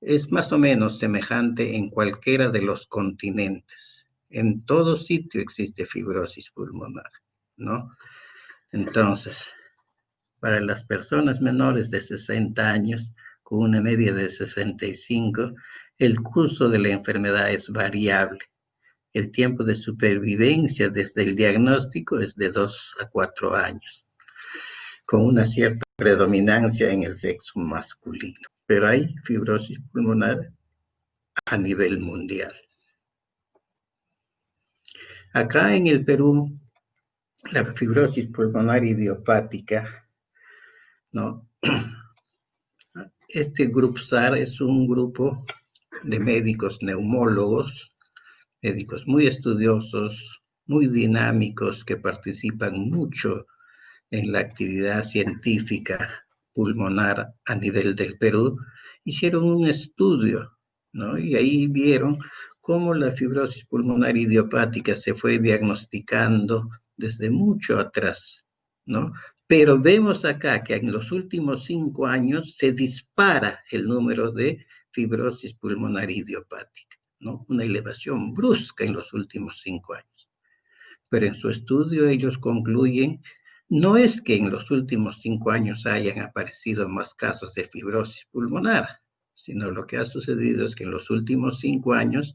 es más o menos semejante en cualquiera de los continentes. En todo sitio existe fibrosis pulmonar, ¿no? Entonces, para las personas menores de 60 años, con una media de 65, el curso de la enfermedad es variable. El tiempo de supervivencia desde el diagnóstico es de 2 a 4 años, con una cierta predominancia en el sexo masculino. Pero hay fibrosis pulmonar a nivel mundial. Acá en el Perú, la fibrosis pulmonar idiopática, ¿no? Este grupo SAR es un grupo de médicos neumólogos, médicos muy estudiosos, muy dinámicos, que participan mucho en la actividad científica pulmonar a nivel del Perú. Hicieron un estudio, ¿no? Y ahí vieron cómo la fibrosis pulmonar idiopática se fue diagnosticando desde mucho atrás, ¿no? Pero vemos acá que en los últimos 5 años se dispara el número de fibrosis pulmonar idiopática, ¿no? Una elevación brusca en los últimos 5 años. Pero en su estudio ellos concluyen, no es que en los últimos 5 años hayan aparecido más casos de fibrosis pulmonar, sino lo que ha sucedido es que en los últimos 5 años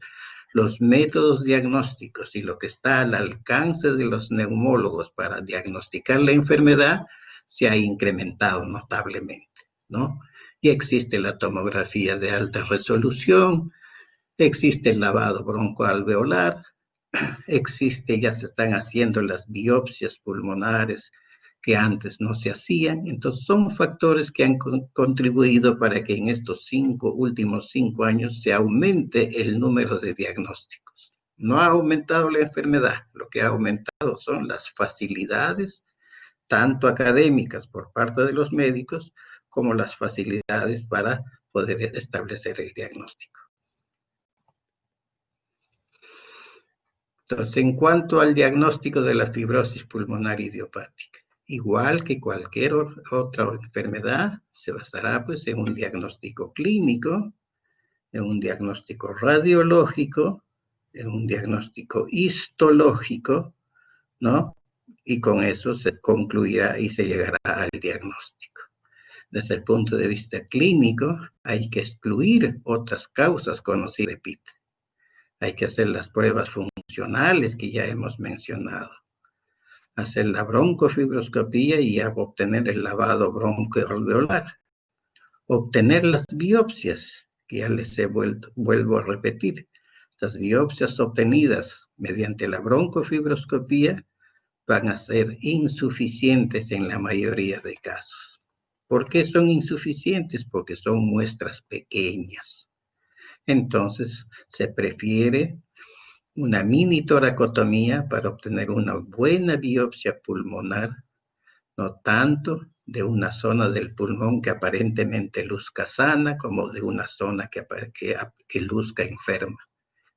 los métodos diagnósticos y lo que está al alcance de los neumólogos para diagnosticar la enfermedad se ha incrementado notablemente, ¿no? Y existe la tomografía de alta resolución, existe el lavado broncoalveolar, ya se están haciendo las biopsias pulmonares que antes no se hacían. Entonces son factores que han contribuido para que en estos últimos 5 años se aumente el número de diagnósticos. No ha aumentado la enfermedad, lo que ha aumentado son las facilidades, tanto académicas por parte de los médicos, como las facilidades para poder establecer el diagnóstico. Entonces, en cuanto al diagnóstico de la fibrosis pulmonar idiopática, igual que cualquier otra enfermedad, se basará pues en un diagnóstico clínico, en un diagnóstico radiológico, en un diagnóstico histológico, ¿no? Y con eso se concluirá y se llegará al diagnóstico. Desde el punto de vista clínico, hay que excluir otras causas conocidas de PIT. Hay que hacer las pruebas funcionales que ya hemos mencionado. Hacer la broncofibroscopía y obtener el lavado broncoalveolar. Obtener las biopsias, que ya les vuelvo a repetir. Las biopsias obtenidas mediante la broncofibroscopía van a ser insuficientes en la mayoría de casos. ¿Por qué son insuficientes? Porque son muestras pequeñas. Entonces, se prefiere una mini toracotomía para obtener una buena biopsia pulmonar, no tanto de una zona del pulmón que aparentemente luzca sana como de una zona que luzca enferma.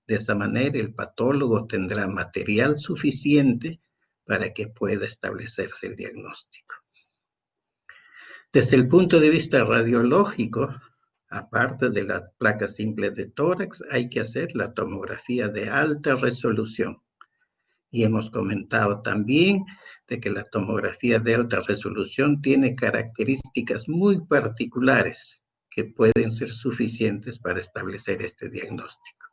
De esa manera, el patólogo tendrá material suficiente para que pueda establecerse el diagnóstico. Desde el punto de vista radiológico, aparte de las placas simples de tórax, hay que hacer la tomografía de alta resolución. Y hemos comentado también de que la tomografía de alta resolución tiene características muy particulares que pueden ser suficientes para establecer este diagnóstico.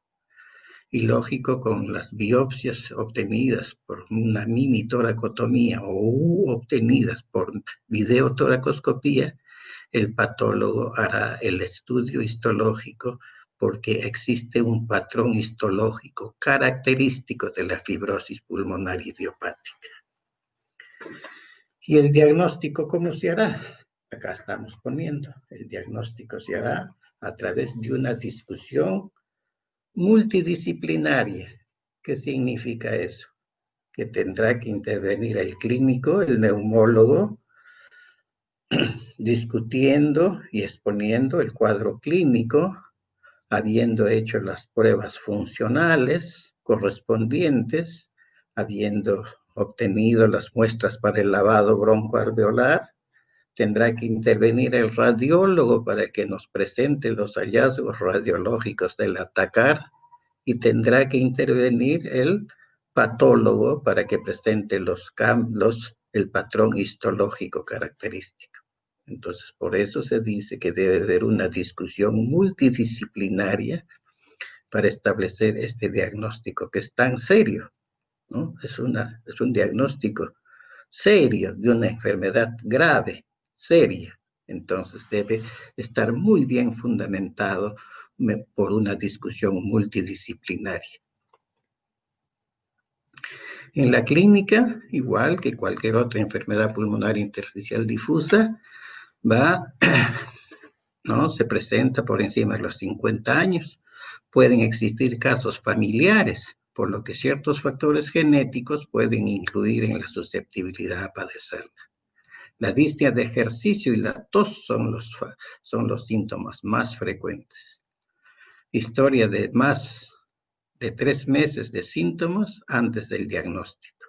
Y lógico, con las biopsias obtenidas por una mini toracotomía o obtenidas por videotoracoscopía, el patólogo hará el estudio histológico porque existe un patrón histológico característico de la fibrosis pulmonar idiopática. ¿Y el diagnóstico cómo se hará? Acá estamos poniendo, el diagnóstico se hará a través de una discusión multidisciplinaria. ¿Qué significa eso? Que tendrá que intervenir el clínico, el neumólogo, discutiendo y exponiendo el cuadro clínico, habiendo hecho las pruebas funcionales correspondientes, habiendo obtenido las muestras para el lavado broncoalveolar, tendrá que intervenir el radiólogo para que nos presente los hallazgos radiológicos del atacar, y tendrá que intervenir el patólogo para que presente el patrón histológico característico. Entonces, por eso se dice que debe haber una discusión multidisciplinaria para establecer este diagnóstico que es tan serio, ¿no? Es un diagnóstico serio de una enfermedad grave, seria. Entonces, debe estar muy bien fundamentado por una discusión multidisciplinaria. En la clínica, igual que cualquier otra enfermedad pulmonar intersticial difusa, ¿no? Se presenta por encima de los 50 años. Pueden existir casos familiares, por lo que ciertos factores genéticos pueden influir en la susceptibilidad a padecerla. La disnea de ejercicio y la tos son los síntomas más frecuentes. Historia de más de 3 meses de síntomas antes del diagnóstico.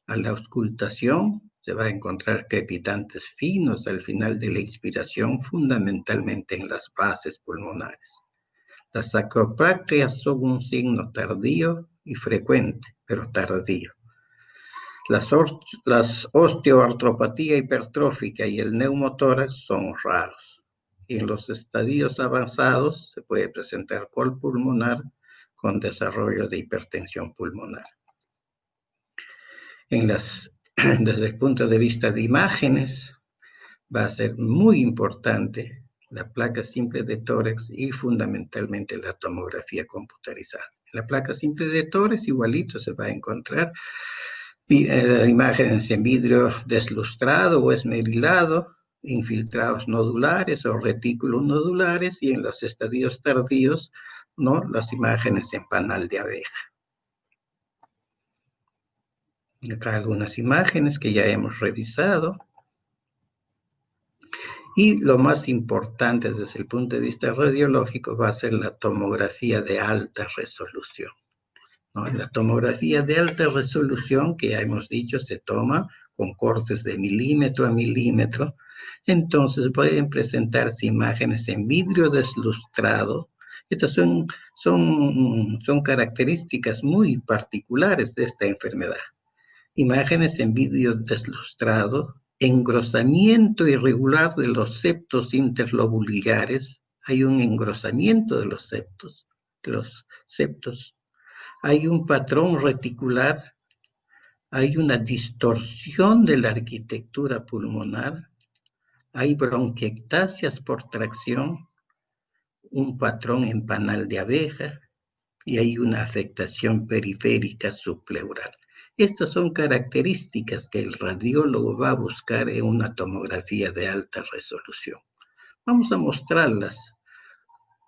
A la auscultación se va a encontrar crepitantes finos al final de la inspiración, fundamentalmente en las bases pulmonares. Las sacroprácteas son un signo tardío y frecuente, pero tardío. Las osteoartropatía hipertrófica y el neumotórax son raros. Y en los estadios avanzados se puede presentar col pulmonar con desarrollo de hipertensión pulmonar. Desde el punto de vista de imágenes, va a ser muy importante la placa simple de tórax y fundamentalmente la tomografía computarizada. La placa simple de tórax igualito se va a encontrar imágenes en vidrio deslustrado o esmerilado, infiltrados nodulares o retículos nodulares, y en los estadios tardíos, ¿no?, las imágenes en panal de abeja. Acá algunas imágenes que ya hemos revisado. Y lo más importante desde el punto de vista radiológico va a ser la tomografía de alta resolución, ¿no? La tomografía de alta resolución, que ya hemos dicho, se toma con cortes de milímetro a milímetro. Entonces pueden presentarse imágenes en vidrio deslustrado. Estas son características muy particulares de esta enfermedad. Imágenes en vídeo deslustrado, engrosamiento irregular de los septos interlobulares. Hay un engrosamiento de los septos. Hay un patrón reticular. Hay una distorsión de la arquitectura pulmonar. Hay bronquiectasias por tracción, un patrón en panal de abeja y hay una afectación periférica subpleural. Estas son características que el radiólogo va a buscar en una tomografía de alta resolución. Vamos a mostrarlas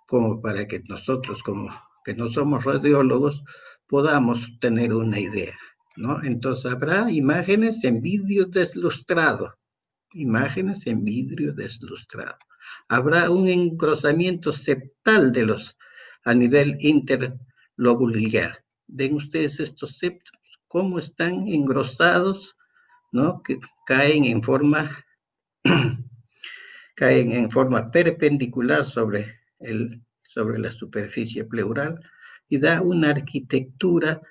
como para que nosotros, como que no somos radiólogos, podamos tener una idea, ¿no? Entonces habrá imágenes en vidrio deslustrado. Imágenes en vidrio deslustrado. Habrá un engrosamiento septal de los a nivel interlobular. Ven ustedes estos septos, cómo están engrosados, ¿no? Que caen en forma perpendicular sobre la superficie pleural y da una arquitectura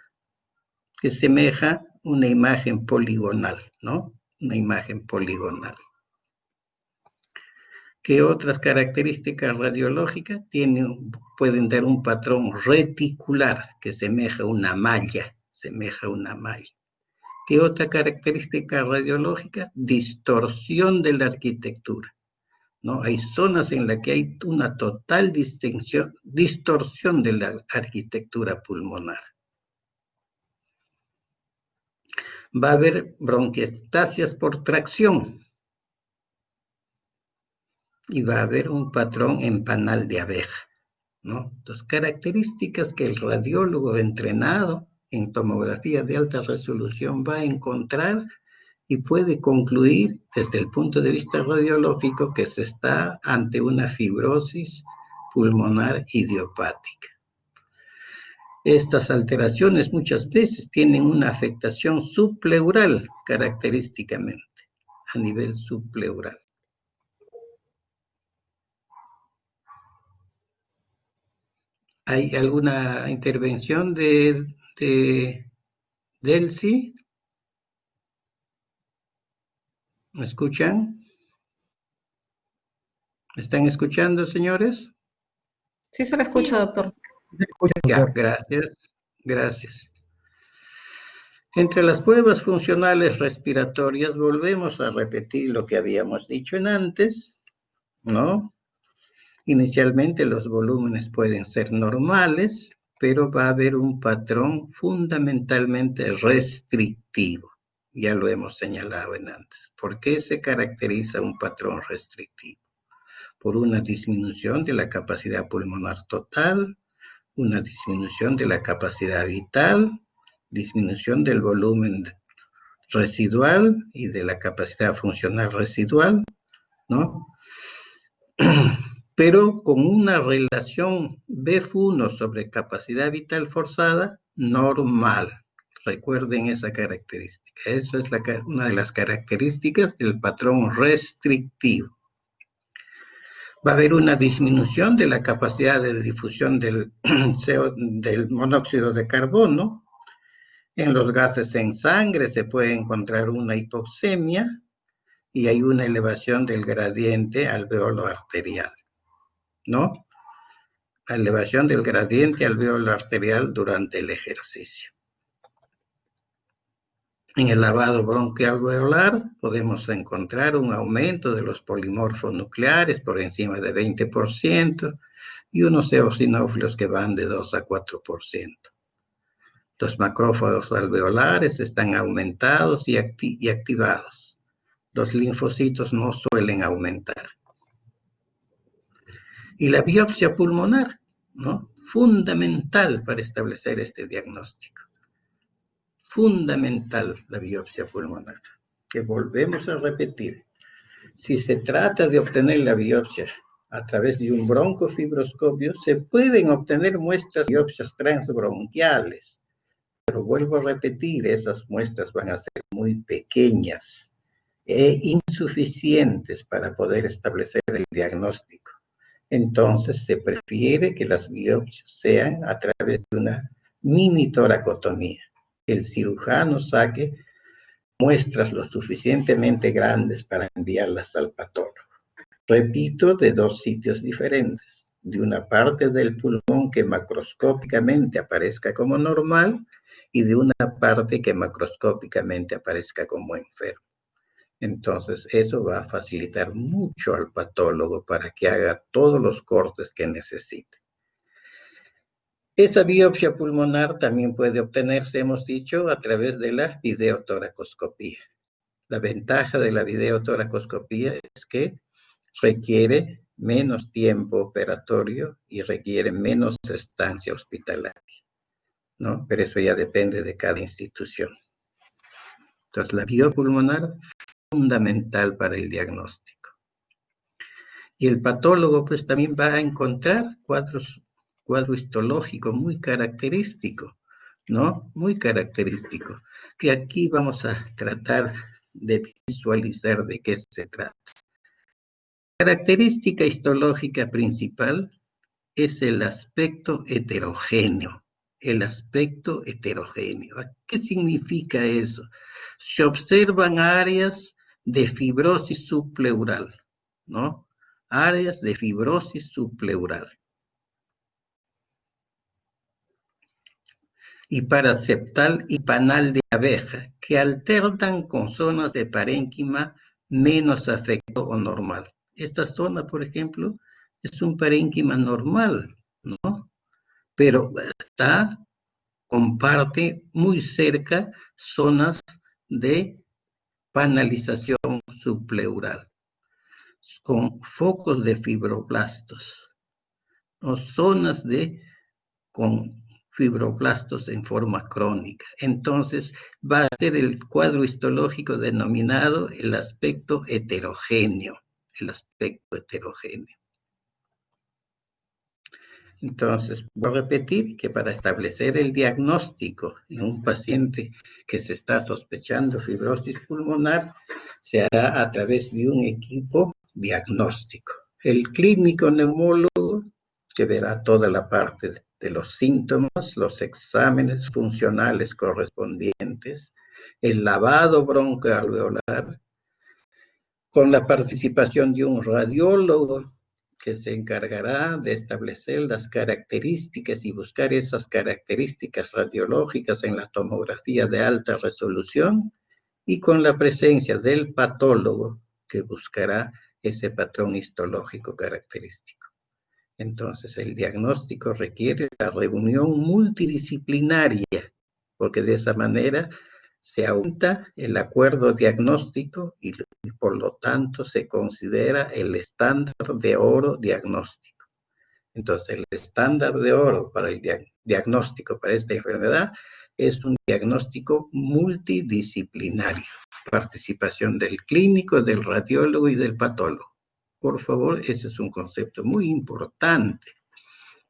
que semeja una imagen poligonal, ¿no? Una imagen poligonal. ¿Qué otras características radiológicas pueden dar un patrón reticular que semeja una malla? ¿Qué otra característica radiológica? Distorsión de la arquitectura, ¿no? Hay zonas en las que hay una total distorsión de la arquitectura pulmonar. Va a haber bronquiectasias por tracción y va a haber un patrón en panal de abeja, ¿no? Las características que el radiólogo entrenado en tomografía de alta resolución va a encontrar y puede concluir desde el punto de vista radiológico que se está ante una fibrosis pulmonar idiopática. Estas alteraciones muchas veces tienen una afectación subpleural característicamente, a nivel subpleural. ¿Hay alguna intervención de Delcy? ¿Me escuchan? ¿Me están escuchando, señores? Sí, se lo escucho, doctor. Ya, gracias. Entre las pruebas funcionales respiratorias volvemos a repetir lo que habíamos dicho antes, ¿no? Inicialmente los volúmenes pueden ser normales, pero va a haber un patrón fundamentalmente restrictivo. Ya lo hemos señalado antes. ¿Por qué se caracteriza un patrón restrictivo? Por una disminución de la capacidad pulmonar total, una disminución de la capacidad vital, disminución del volumen residual y de la capacidad funcional residual, ¿no? Pero con una relación BF1 sobre capacidad vital forzada normal. Recuerden esa característica. Eso es una de las características del patrón restrictivo. Va a haber una disminución de la capacidad de difusión del monóxido de carbono. En los gases en sangre se puede encontrar una hipoxemia y hay una elevación del gradiente alveolo arterial, ¿no? Elevación del gradiente alveolo arterial durante el ejercicio. En el lavado bronquialveolar podemos encontrar un aumento de los polimorfos nucleares por encima de 20% y unos eosinófilos que van de 2 a 4%. Los macrófagos alveolares están aumentados y activados. Los linfocitos no suelen aumentar. Y la biopsia pulmonar, ¿no? Fundamental para establecer este diagnóstico. Fundamental la biopsia pulmonar, que volvemos a repetir. Si se trata de obtener la biopsia a través de un broncofibroscopio, se pueden obtener muestras de biopsias transbronquiales, pero vuelvo a repetir, esas muestras van a ser muy pequeñas e insuficientes para poder establecer el diagnóstico. Entonces se prefiere que las biopsias sean a través de una mini toracotomía. El cirujano saque muestras lo suficientemente grandes para enviarlas al patólogo. Repito, de dos sitios diferentes. De una parte del pulmón que macroscópicamente aparezca como normal y de una parte que macroscópicamente aparezca como enfermo. Entonces, eso va a facilitar mucho al patólogo para que haga todos los cortes que necesite. Esa biopsia pulmonar también puede obtenerse, hemos dicho, a través de la videotoracoscopía. La ventaja de la videotoracoscopía es que requiere menos tiempo operatorio y requiere menos estancia hospitalaria, ¿no? Pero eso ya depende de cada institución. Entonces, la biopulmonar es fundamental para el diagnóstico. Y el patólogo, pues, también va a encontrar cuadro histológico muy característico, ¿no? Muy característico, que aquí vamos a tratar de visualizar de qué se trata. La característica histológica principal es el aspecto heterogéneo. El aspecto heterogéneo. ¿Qué significa eso? Se observan áreas de fibrosis subpleural, ¿no? Áreas de fibrosis subpleural. Y paraseptal y panal de abeja, que alternan con zonas de parénquima menos afecto o normal. Esta zona, por ejemplo, es un parénquima normal, ¿no? Pero comparte muy cerca zonas de panalización subpleural, con focos de fibroblastos, o zonas con fibroblastos en forma crónica. Entonces, va a ser el cuadro histológico denominado el aspecto heterogéneo, el aspecto heterogéneo. Entonces, voy a repetir que para establecer el diagnóstico en un paciente que se está sospechando fibrosis pulmonar, se hará a través de un equipo diagnóstico. El clínico neumólogo, que verá toda la parte de los síntomas, los exámenes funcionales correspondientes, el lavado broncoalveolar, con la participación de un radiólogo que se encargará de establecer las características y buscar esas características radiológicas en la tomografía de alta resolución, y con la presencia del patólogo que buscará ese patrón histológico característico. Entonces, el diagnóstico requiere la reunión multidisciplinaria, porque de esa manera se aumenta el acuerdo diagnóstico y por lo tanto se considera el estándar de oro diagnóstico. Entonces, el estándar de oro para el diagnóstico para esta enfermedad es un diagnóstico multidisciplinario. Participación del clínico, del radiólogo y del patólogo. Por favor, ese es un concepto muy importante.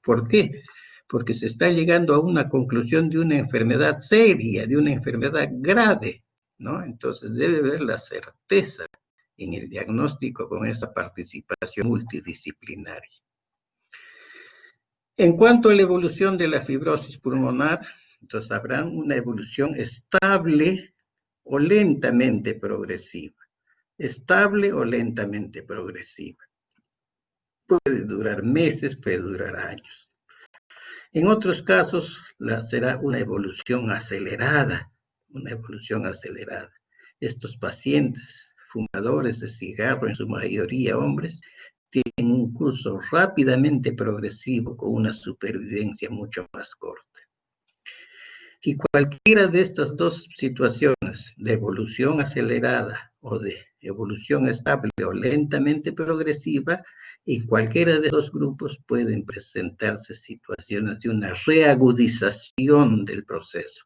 ¿Por qué? Porque se está llegando a una conclusión de una enfermedad seria, de una enfermedad grave, ¿no? Entonces debe haber la certeza en el diagnóstico con esa participación multidisciplinaria. En cuanto a la evolución de la fibrosis pulmonar, entonces habrá una evolución estable o lentamente progresiva. Estable o lentamente progresiva. Puede durar meses, puede durar años. En otros casos será una evolución acelerada, Estos pacientes, fumadores de cigarro, en su mayoría hombres, tienen un curso rápidamente progresivo con una supervivencia mucho más corta. Y cualquiera de estas dos situaciones, de evolución acelerada o de evolución estable o lentamente progresiva, en cualquiera de los grupos pueden presentarse situaciones de una reagudización del proceso,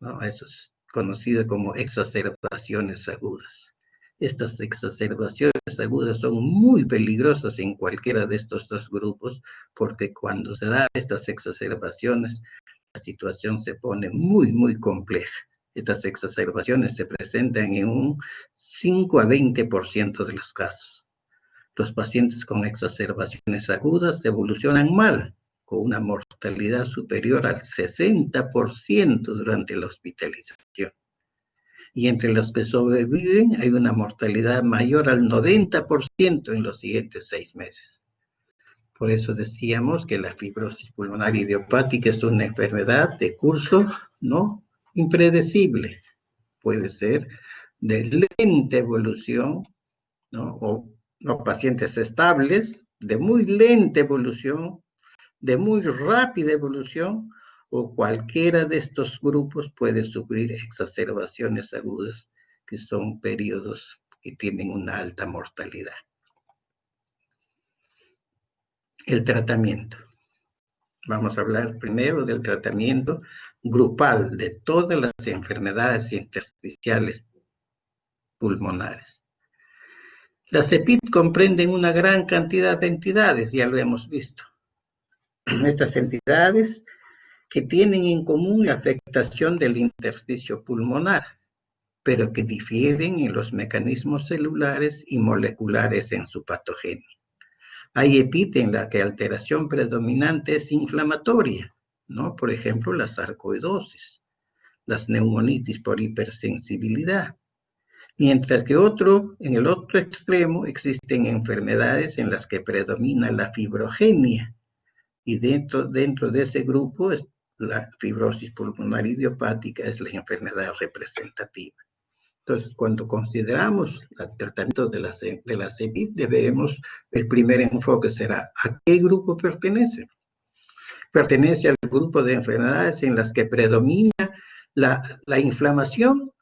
¿no? Eso es conocido como exacerbaciones agudas. Estas exacerbaciones agudas son muy peligrosas en cualquiera de estos dos grupos, porque cuando se dan estas exacerbaciones, la situación se pone muy, muy compleja. Estas exacerbaciones se presentan en un 5 a 20% de los casos. Los pacientes con exacerbaciones agudas evolucionan mal, con una mortalidad superior al 60% durante la hospitalización. y entre los que sobreviven hay una mortalidad mayor al 90% en los siguientes 6 meses. Por eso decíamos que la fibrosis pulmonar idiopática es una enfermedad de curso no impredecible. Puede ser de lenta evolución, ¿no? O pacientes estables, de muy lenta evolución, de muy rápida evolución, o cualquiera de estos grupos puede sufrir exacerbaciones agudas, que son periodos que tienen una alta mortalidad. El tratamiento. Vamos a hablar primero del tratamiento grupal de todas las enfermedades intersticiales pulmonares. Las EPID comprenden una gran cantidad de entidades, ya lo hemos visto. Estas entidades que tienen en común la afectación del intersticio pulmonar, pero que difieren en los mecanismos celulares y moleculares en su patogenia. Hay EPID en la que la alteración predominante es inflamatoria, ¿no? Por ejemplo, la sarcoidosis, las neumonitis por hipersensibilidad. Mientras que en el otro extremo existen enfermedades en las que predomina la fibrogenia, y dentro de ese grupo la fibrosis pulmonar idiopática es la enfermedad representativa. Entonces, cuando consideramos el tratamiento de las EPID, el primer enfoque será ¿a qué grupo pertenece? ¿Pertenece al grupo de enfermedades en las que predomina la inflamación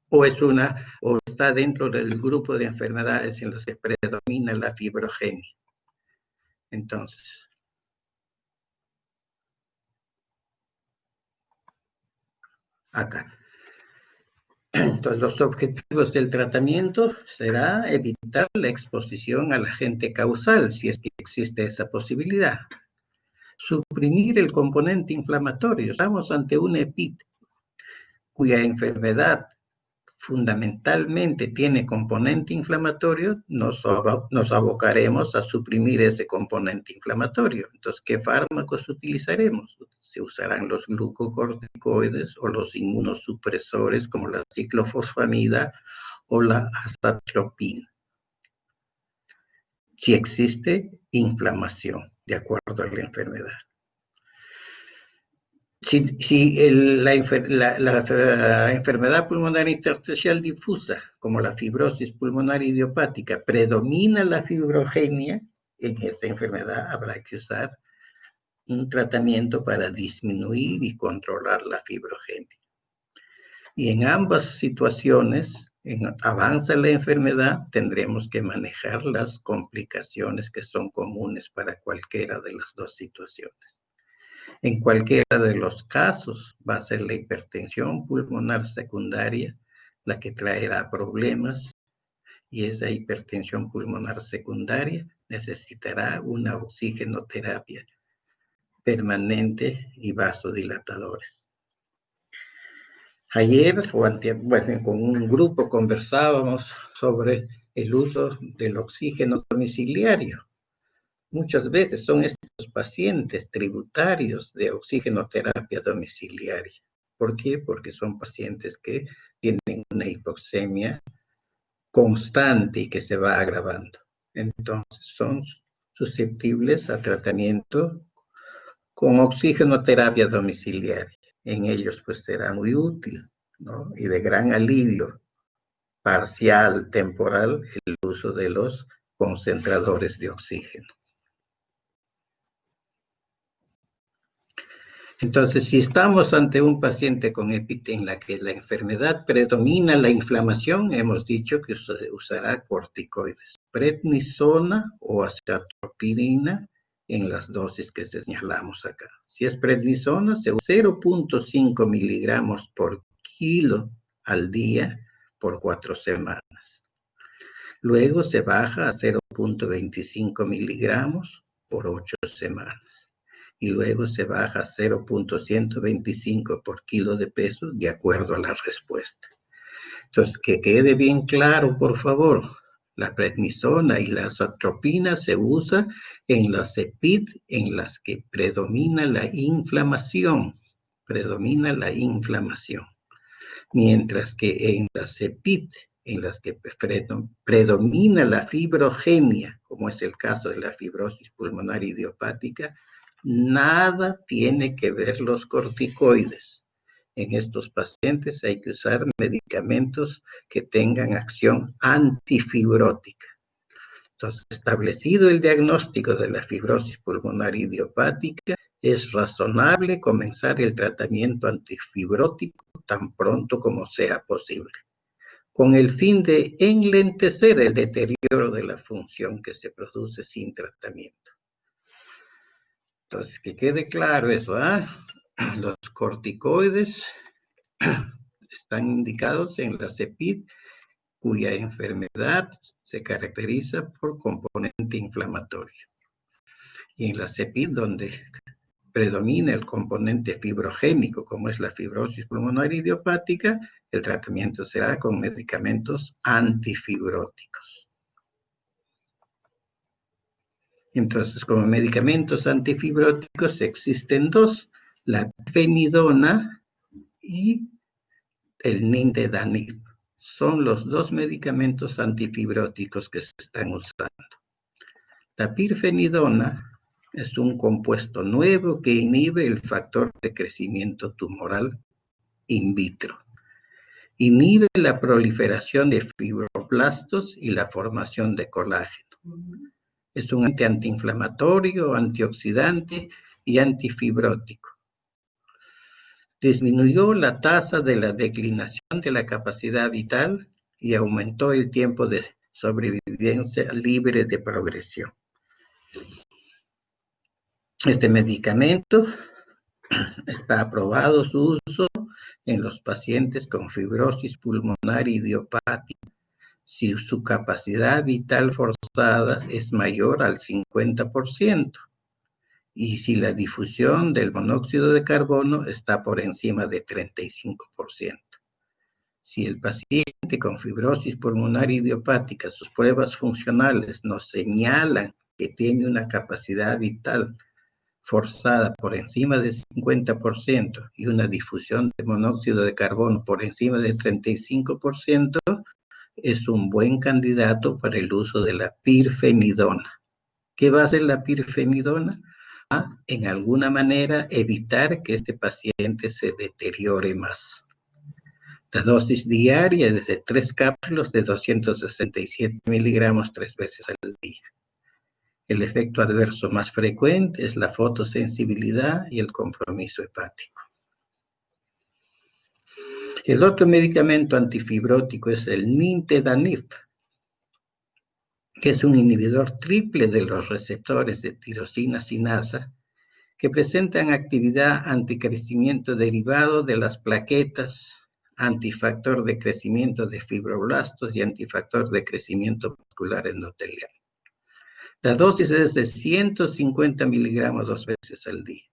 o está dentro del grupo de enfermedades en las que predomina la fibrogenia? Entonces, acá. Entonces, los objetivos del tratamiento será evitar la exposición al agente causal, si es que existe esa posibilidad. Suprimir el componente inflamatorio. Estamos ante una EPID cuya enfermedad fundamentalmente tiene componente inflamatorio, nos abocaremos a suprimir ese componente inflamatorio. Entonces, ¿qué fármacos utilizaremos? Se usarán los glucocorticoides o los inmunosupresores como la ciclofosfamida o la azatropina, si existe inflamación de acuerdo a la enfermedad. Si la enfermedad pulmonar intersticial difusa, como la fibrosis pulmonar idiopática, predomina la fibrogenia, en esta enfermedad habrá que usar un tratamiento para disminuir y controlar la fibrogenia. Y en ambas situaciones, avanza la enfermedad, tendremos que manejar las complicaciones que son comunes para cualquiera de las dos situaciones. En cualquiera de los casos va a ser la hipertensión pulmonar secundaria la que traerá problemas, y esa hipertensión pulmonar secundaria necesitará una oxigenoterapia permanente y vasodilatadores. Ayer, con un grupo conversábamos sobre el uso del oxígeno domiciliario. Muchas veces son estos pacientes tributarios de oxigenoterapia domiciliaria. ¿Por qué? Porque son pacientes que tienen una hipoxemia constante y que se va agravando. Entonces son susceptibles a tratamiento con oxigenoterapia domiciliaria. En ellos pues será muy útil, ¿no? Y de gran alivio parcial, temporal, el uso de los concentradores de oxígeno. Entonces, si estamos ante un paciente con EPID en la que la enfermedad predomina la inflamación, hemos dicho que usará corticoides, prednisona o azatropina en las dosis que señalamos acá. Si es prednisona, se usa 0.5 miligramos por kilo al día por 4 semanas. Luego se baja a 0.25 miligramos por 8 semanas. Y luego se baja a 0.125 por kilo de peso de acuerdo a la respuesta. Entonces, que quede bien claro, por favor, la prednisona y la azatropina se usa en las EPID en las que predomina la inflamación. mientras que en la CEPID, en las que predomina la fibrogenia, como es el caso de la fibrosis pulmonar idiopática, nada tiene que ver los corticoides. En estos pacientes hay que usar medicamentos que tengan acción antifibrótica. Entonces, establecido el diagnóstico de la fibrosis pulmonar idiopática, es razonable comenzar el tratamiento antifibrótico tan pronto como sea posible, con el fin de enlentecer el deterioro de la función que se produce sin tratamiento. Entonces, que quede claro eso, los corticoides están indicados en la CEPID, cuya enfermedad se caracteriza por componente inflamatorio. Y en la CEPID, donde predomina el componente fibrogénico, como es la fibrosis pulmonar idiopática, el tratamiento será con medicamentos antifibróticos. Entonces, como medicamentos antifibróticos existen dos, la pirfenidona y el nintedanib. Son los dos medicamentos antifibróticos que se están usando. La pirfenidona es un compuesto nuevo que inhibe el factor de crecimiento tumoral in vitro. Inhibe la proliferación de fibroblastos y la formación de colágeno. Es un antiinflamatorio, antioxidante y antifibrótico. Disminuyó la tasa de la declinación de la capacidad vital y aumentó el tiempo de sobrevivencia libre de progresión. Este medicamento está aprobado su uso en los pacientes con fibrosis pulmonar idiopática si su capacidad vital forzada es mayor al 50% y si la difusión del monóxido de carbono está por encima de 35%. Si el paciente con fibrosis pulmonar idiopática, sus pruebas funcionales nos señalan que tiene una capacidad vital forzada por encima del 50% y una difusión de monóxido de carbono por encima del 35%, es un buen candidato para el uso de la pirfenidona. ¿Qué va a hacer la pirfenidona? En alguna manera evitar que este paciente se deteriore más. La dosis diaria es de 3 cápsulas de 267 miligramos 3 veces al día. El efecto adverso más frecuente es la fotosensibilidad y el compromiso hepático. El otro medicamento antifibrótico es el nintedanib, que es un inhibidor triple de los receptores de tirosina sinasa que presentan actividad anticrecimiento derivado de las plaquetas, antifactor de crecimiento de fibroblastos y antifactor de crecimiento muscular endotelial. La dosis es de 150 miligramos 2 veces al día.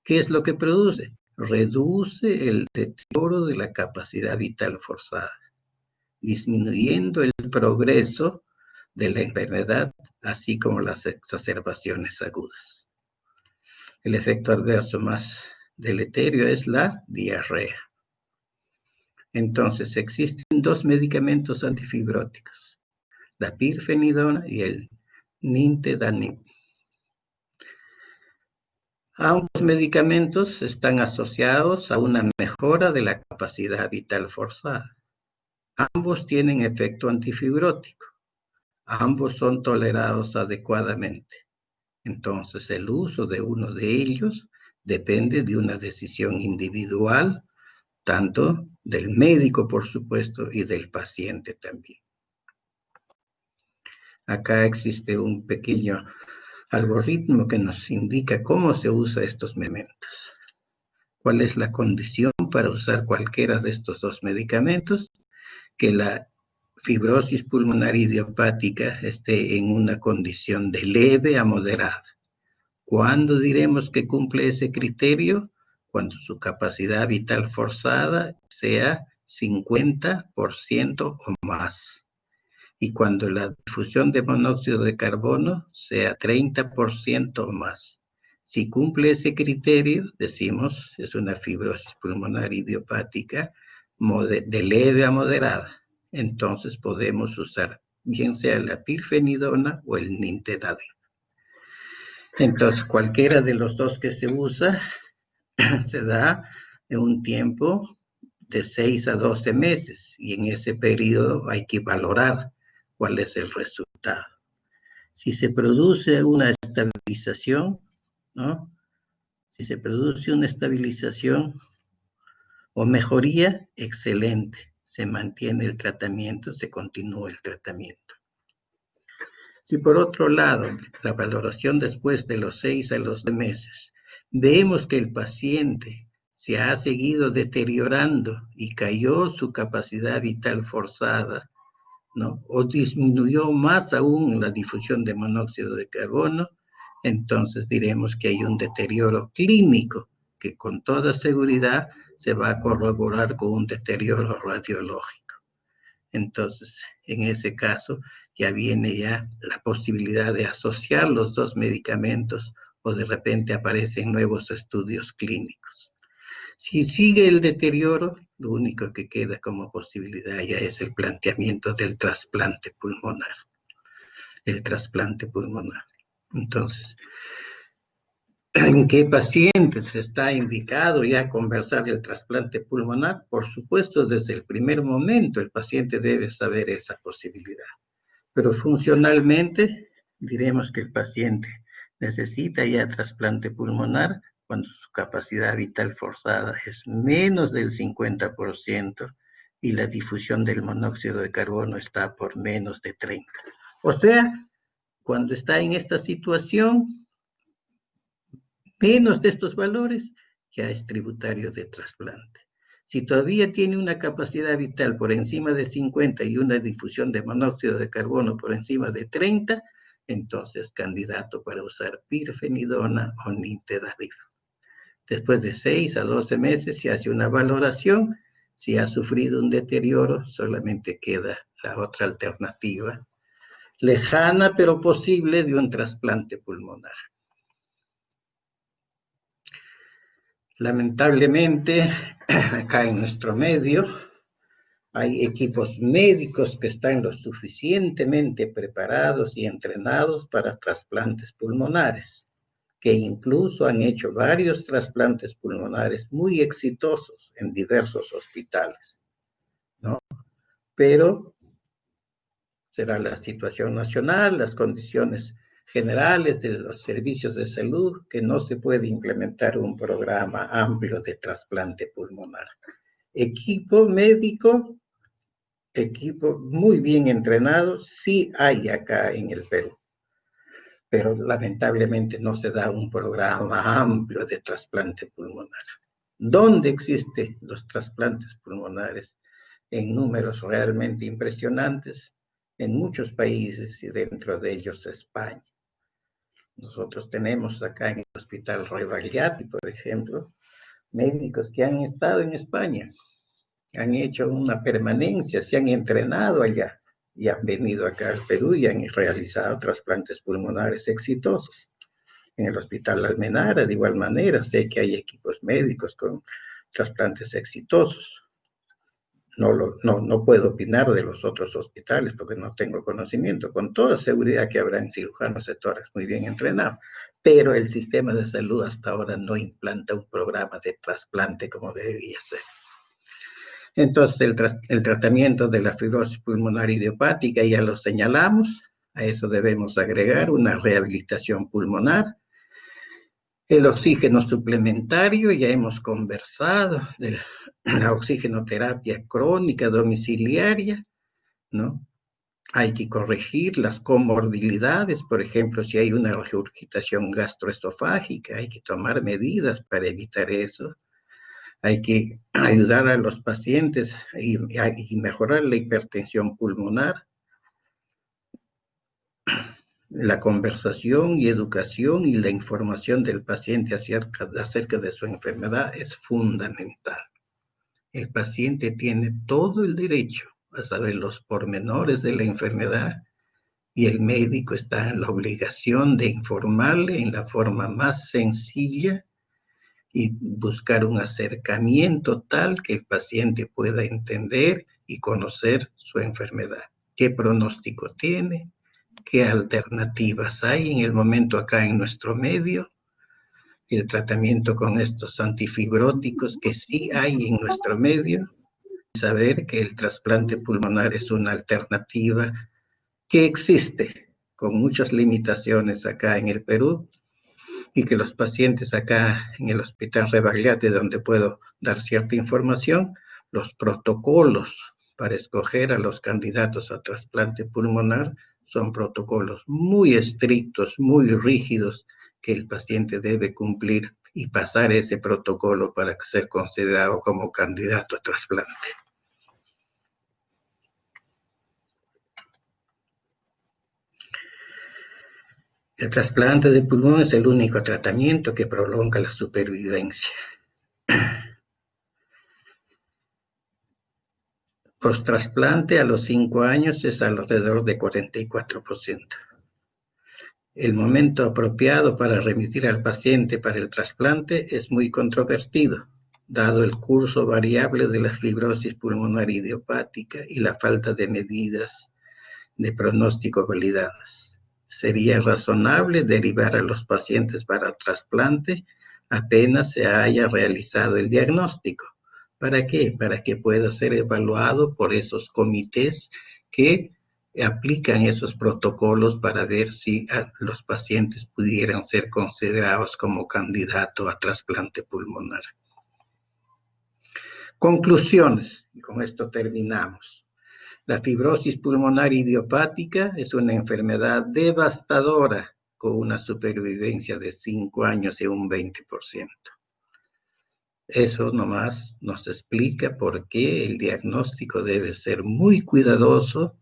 ¿Qué es lo que produce? Reduce el deterioro de la capacidad vital forzada, disminuyendo el progreso de la enfermedad, así como las exacerbaciones agudas. El efecto adverso más deleterio es la diarrea. Entonces, existen dos medicamentos antifibróticos, la pirfenidona y el nintedanib. Ambos medicamentos están asociados a una mejora de la capacidad vital forzada. Ambos tienen efecto antifibrótico. Ambos son tolerados adecuadamente. Entonces, el uso de uno de ellos depende de una decisión individual, tanto del médico, por supuesto, y del paciente también. Acá existe un pequeño algoritmo que nos indica cómo se usa estos medicamentos. ¿Cuál es la condición para usar cualquiera de estos dos medicamentos? Que la fibrosis pulmonar idiopática esté en una condición de leve a moderada. ¿Cuándo diremos que cumple ese criterio? Cuando su capacidad vital forzada sea 50% o más. Y cuando la difusión de monóxido de carbono sea 30% o más. Si cumple ese criterio, decimos, es una fibrosis pulmonar idiopática de leve a moderada, entonces podemos usar bien sea la pirfenidona o el nintedanib. Entonces, cualquiera de los dos que se usa se da en un tiempo de 6 a 12 meses, y en ese periodo hay que valorar cuál es el resultado. Si se produce una estabilización, ¿no? Si se produce una estabilización o mejoría, excelente, se mantiene el tratamiento, se continúa el tratamiento. Si por otro lado, la valoración después de los 6 a los 12 meses, vemos que el paciente se ha seguido deteriorando y cayó su capacidad vital forzada, ¿no? O disminuyó más aún la difusión de monóxido de carbono, entonces diremos que hay un deterioro clínico que con toda seguridad se va a corroborar con un deterioro radiológico. Entonces, en ese caso, ya viene ya la posibilidad de asociar los dos medicamentos, o de repente aparecen nuevos estudios clínicos. Si sigue el deterioro, lo único que queda como posibilidad ya es el planteamiento del trasplante pulmonar. El trasplante pulmonar. Entonces, ¿en qué pacientes está indicado ya conversar el trasplante pulmonar? Por supuesto, desde el primer momento el paciente debe saber esa posibilidad. Pero funcionalmente, diremos que el paciente necesita ya trasplante pulmonar cuando su capacidad vital forzada es menos del 50% y la difusión del monóxido de carbono está por menos de 30%. O sea, cuando está en esta situación, menos de estos valores, ya es tributario de trasplante. Si todavía tiene una capacidad vital por encima de 50 y una difusión de monóxido de carbono por encima de 30, entonces candidato para usar pirfenidona o nintedanib. Después de 6 a 12 meses se hace una valoración. Si ha sufrido un deterioro, solamente queda la otra alternativa, lejana pero posible, de un trasplante pulmonar. Lamentablemente, acá en nuestro medio, hay equipos médicos que están lo suficientemente preparados y entrenados para trasplantes pulmonares, que incluso han hecho varios trasplantes pulmonares muy exitosos en diversos hospitales, ¿no? Pero será la situación nacional, las condiciones generales de los servicios de salud, que no se puede implementar un programa amplio de trasplante pulmonar. Equipo médico, equipo muy bien entrenado, sí hay acá en el Perú, pero lamentablemente no se da un programa amplio de trasplante pulmonar. ¿Dónde existen los trasplantes pulmonares? En números realmente impresionantes, en muchos países y dentro de ellos España. Nosotros tenemos acá en el Hospital Rebagliati, por ejemplo, médicos que han estado en España, han hecho una permanencia, se han entrenado allá y han venido acá al Perú y han realizado trasplantes pulmonares exitosos. En el Hospital Almenara, de igual manera, sé que hay equipos médicos con trasplantes exitosos. No puedo opinar de los otros hospitales porque no tengo conocimiento. Con toda seguridad que habrán cirujanos de tórax muy bien entrenados, pero el sistema de salud hasta ahora no implanta un programa de trasplante como debería ser. Entonces, el tratamiento de la fibrosis pulmonar idiopática ya lo señalamos. A eso debemos agregar una rehabilitación pulmonar. El oxígeno suplementario, ya hemos conversado de la oxigenoterapia crónica domiciliaria, ¿no? Hay que corregir las comorbilidades, por ejemplo, si hay una regurgitación gastroesofágica, hay que tomar medidas para evitar eso. Hay que ayudar a los pacientes y mejorar la hipertensión pulmonar. La conversación y educación y la información del paciente acerca de su enfermedad es fundamental. El paciente tiene todo el derecho a saber los pormenores de la enfermedad y el médico está en la obligación de informarle en la forma más sencilla y buscar un acercamiento tal que el paciente pueda entender y conocer su enfermedad. ¿Qué pronóstico tiene? ¿Qué alternativas hay en el momento acá en nuestro medio? El tratamiento con estos antifibróticos que sí hay en nuestro medio. Saber que el trasplante pulmonar es una alternativa que existe con muchas limitaciones acá en el Perú, y que los pacientes acá en el Hospital Rebagliati, donde puedo dar cierta información, los protocolos para escoger a los candidatos a trasplante pulmonar son protocolos muy estrictos, muy rígidos, que el paciente debe cumplir y pasar ese protocolo para ser considerado como candidato a trasplante. El trasplante de pulmón es el único tratamiento que prolonga la supervivencia. Post-trasplante a los 5 años es alrededor de 44%. El momento apropiado para remitir al paciente para el trasplante es muy controvertido, dado el curso variable de la fibrosis pulmonar idiopática y la falta de medidas de pronóstico validadas. Sería razonable derivar a los pacientes para trasplante apenas se haya realizado el diagnóstico. ¿Para qué? Para que pueda ser evaluado por esos comités que aplican esos protocolos para ver si los pacientes pudieran ser considerados como candidato a trasplante pulmonar. Conclusiones, y con esto terminamos. La fibrosis pulmonar idiopática es una enfermedad devastadora con una supervivencia de 5 años y un 20%. Eso nomás nos explica por qué el diagnóstico debe ser muy cuidadoso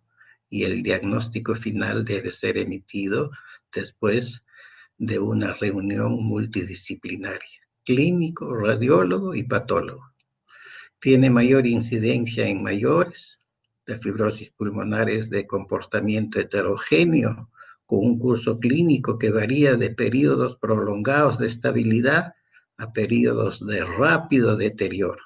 y el diagnóstico final debe ser emitido después de una reunión multidisciplinaria, clínico, radiólogo y patólogo. Tiene mayor incidencia en mayores. La fibrosis pulmonar es de comportamiento heterogéneo, con un curso clínico que varía de periodos prolongados de estabilidad a periodos de rápido deterioro.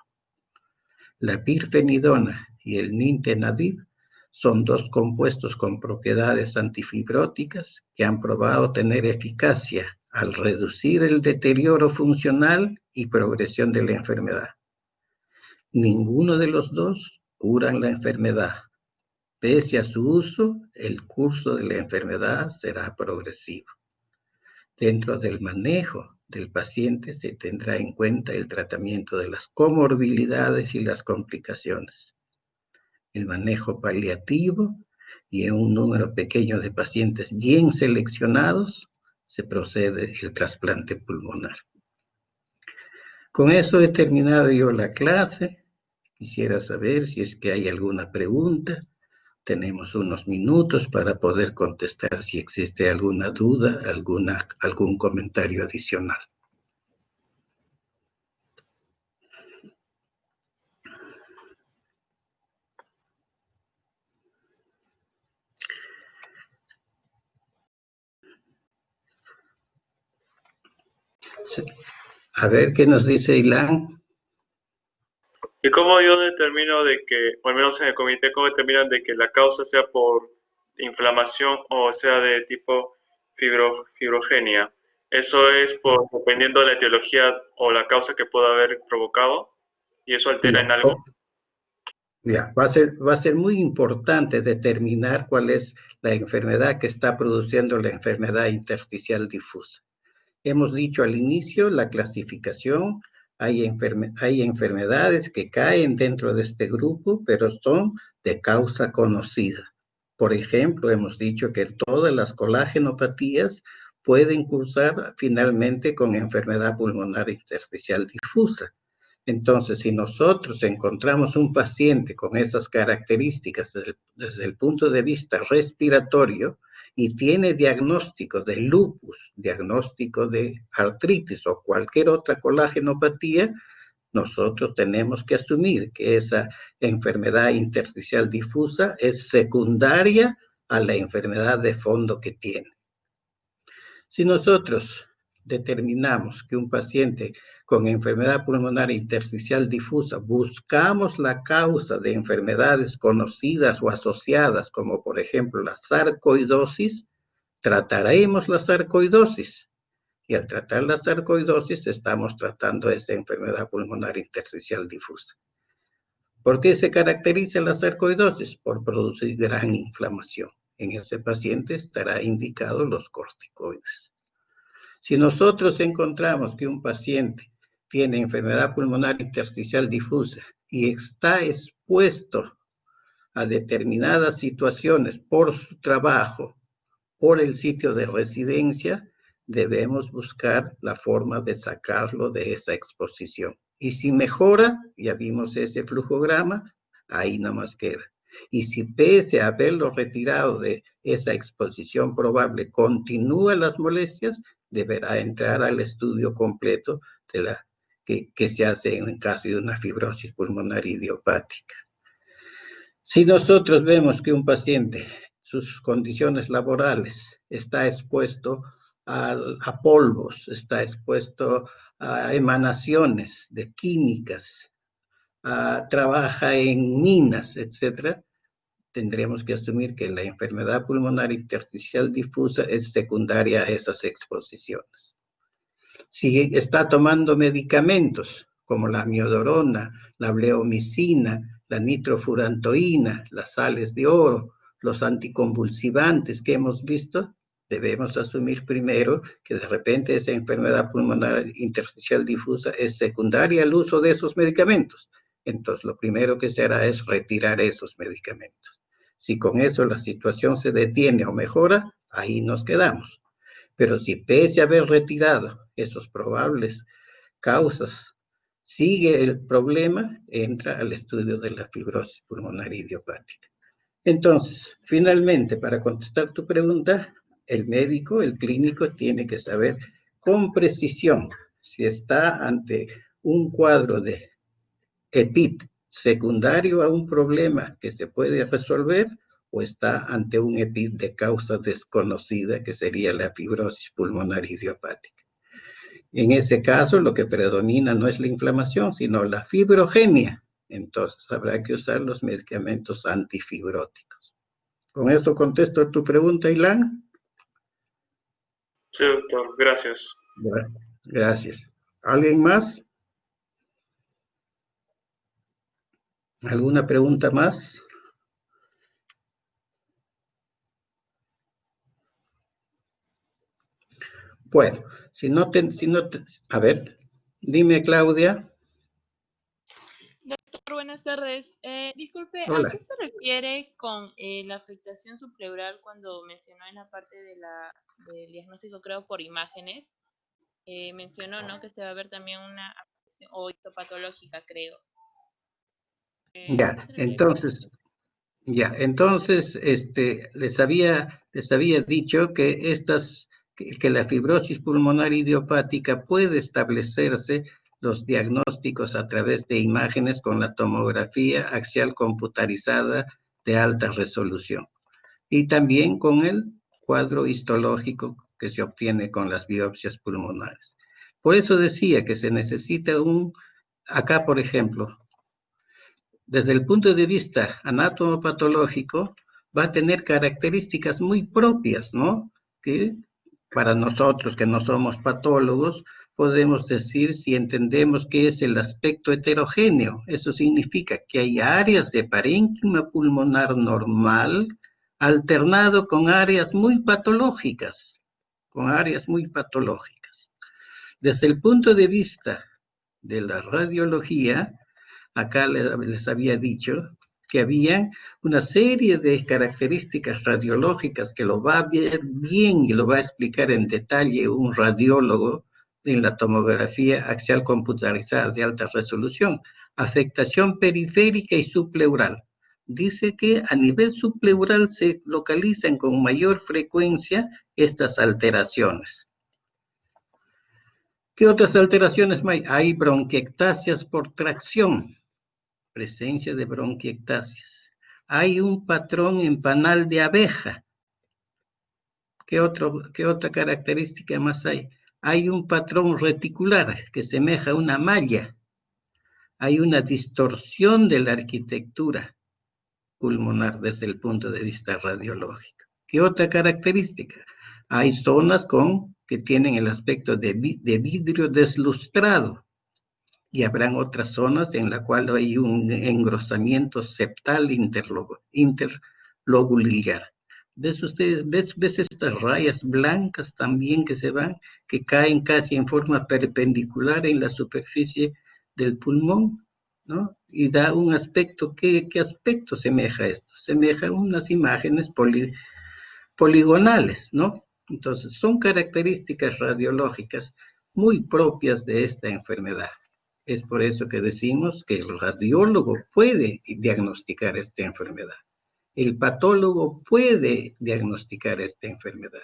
La pirfenidona y el nintedanib son dos compuestos con propiedades antifibróticas que han probado tener eficacia al reducir el deterioro funcional y progresión de la enfermedad. Ninguno de los dos curan la enfermedad. Pese a su uso, el curso de la enfermedad será progresivo. Dentro del manejo del paciente se tendrá en cuenta el tratamiento de las comorbilidades y las complicaciones, el manejo paliativo, y en un número pequeño de pacientes bien seleccionados se procede el trasplante pulmonar. Con eso he terminado yo la clase. Quisiera saber si es que hay alguna pregunta. Tenemos unos minutos para poder contestar si existe alguna duda, algún comentario adicional. Sí. A ver qué nos dice Ilan. ¿Y cómo yo determino de que, o al menos en el comité, cómo determinan de que la causa sea por inflamación o sea de tipo fibrogenia? ¿Eso es dependiendo de la etiología o la causa que pueda haber provocado? ¿Y eso altera en algo? Ya, va a ser muy importante determinar cuál es la enfermedad que está produciendo la enfermedad intersticial difusa. Hemos dicho al inicio, la clasificación, hay enfermedades que caen dentro de este grupo, pero son de causa conocida. Por ejemplo, hemos dicho que todas las colagenopatías pueden cursar finalmente con enfermedad pulmonar intersticial difusa. Entonces, si nosotros encontramos un paciente con esas características desde el punto de vista respiratorio y tiene diagnóstico de lupus, diagnóstico de artritis o cualquier otra colagenopatía, nosotros tenemos que asumir que esa enfermedad intersticial difusa es secundaria a la enfermedad de fondo que tiene. Si nosotros determinamos que un paciente con enfermedad pulmonar intersticial difusa buscamos la causa de enfermedades conocidas o asociadas, como por ejemplo la sarcoidosis, trataremos la sarcoidosis. Y al tratar la sarcoidosis estamos tratando esa enfermedad pulmonar intersticial difusa. ¿Por qué se caracteriza la sarcoidosis? Por producir gran inflamación. En ese paciente estará indicado los corticoides. Si nosotros encontramos que un paciente tiene enfermedad pulmonar intersticial difusa y está expuesto a determinadas situaciones por su trabajo, por el sitio de residencia, debemos buscar la forma de sacarlo de esa exposición. Y si mejora, ya vimos ese flujograma, ahí nomás queda. Y si pese a haberlo retirado de esa exposición probable, continúa las molestias, deberá entrar al estudio completo de la que se hace en caso de una fibrosis pulmonar idiopática. Si nosotros vemos que un paciente, sus condiciones laborales, está expuesto a polvos, está expuesto a emanaciones de químicas, trabaja en minas, etc., tendremos que asumir que la enfermedad pulmonar intersticial difusa es secundaria a esas exposiciones. Si está tomando medicamentos como la amiodarona, la bleomicina, la nitrofurantoína, las sales de oro, los anticonvulsivantes que hemos visto, debemos asumir primero que de repente esa enfermedad pulmonar intersticial difusa es secundaria al uso de esos medicamentos. Entonces, lo primero que se hará es retirar esos medicamentos. Si con eso la situación se detiene o mejora, ahí nos quedamos. Pero si pese a haber retirado esos probables causas, sigue el problema, entra al estudio de la fibrosis pulmonar idiopática. Entonces, finalmente, para contestar tu pregunta, el médico, el clínico, tiene que saber con precisión si está ante un cuadro de EPID secundario a un problema que se puede resolver o está ante un EPID de causa desconocida, que sería la fibrosis pulmonar idiopática. En ese caso, lo que predomina no es la inflamación, sino la fibrogenia. Entonces, habrá que usar los medicamentos antifibróticos. ¿Con esto contesto tu pregunta, Ilan? Sí, doctor, gracias. Bueno, gracias. ¿Alguien más? ¿Alguna pregunta más? Bueno, a ver, dime, Claudia. Doctor, buenas tardes. Disculpe, ¿a Hola. qué se refiere con la afectación subpleural cuando mencionó en la parte del diagnóstico, creo, por imágenes? Mencionó, ¿no?, que se va a ver también una afectación o histopatológica, creo. Ya, entonces, les había dicho que la fibrosis pulmonar idiopática puede establecerse los diagnósticos a través de imágenes con la tomografía axial computarizada de alta resolución y también con el cuadro histológico que se obtiene con las biopsias pulmonares. Por eso decía que se necesita acá por ejemplo, desde el punto de vista anatomopatológico, va a tener características muy propias, ¿no? Que para nosotros que no somos patólogos, podemos decir si entendemos qué es el aspecto heterogéneo. Eso significa que hay áreas de parénquima pulmonar normal alternado con áreas muy patológicas, Desde el punto de vista de la radiología, acá les había dicho que había una serie de características radiológicas que lo va a ver bien y lo va a explicar en detalle un radiólogo en la tomografía axial computarizada de alta resolución. Afectación periférica y subpleural. Dice que a nivel subpleural se localizan con mayor frecuencia estas alteraciones. ¿Qué otras alteraciones hay? Hay bronquiectasias por tracción, presencia de bronquiectasias. Hay un patrón en panal de abeja. ¿Qué otra característica más hay? hay un patrón reticular que semeja a una malla. Hay una distorsión de la arquitectura pulmonar desde el punto de vista radiológico. ¿Qué otra característica? Hay zonas que tienen el aspecto de vidrio deslustrado, y habrán otras zonas en las cuales hay un engrosamiento septal interlobular. ¿Ves ustedes? ¿Ves estas rayas blancas también que se van, que caen casi en forma perpendicular en la superficie del pulmón? ¿No? Y da un aspecto, ¿qué aspecto semeja esto? Semeja unas imágenes poligonales, ¿no? Entonces, son características radiológicas muy propias de esta enfermedad. Es por eso que decimos que el radiólogo puede diagnosticar esta enfermedad. El patólogo puede diagnosticar esta enfermedad.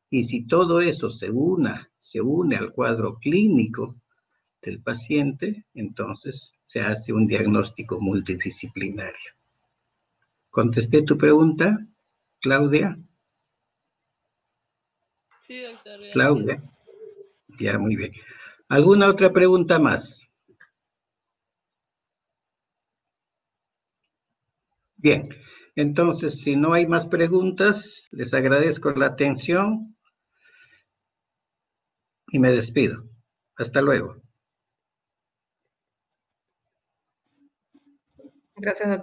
Y si todo eso se une al cuadro clínico del paciente, entonces se hace un diagnóstico multidisciplinario. ¿Contesté tu pregunta, Claudia? Sí, doctor. Gracias. Claudia. Ya, muy bien. ¿Alguna otra pregunta más? Bien, entonces, si no hay más preguntas, les agradezco la atención y me despido. Hasta luego. Gracias, doctor.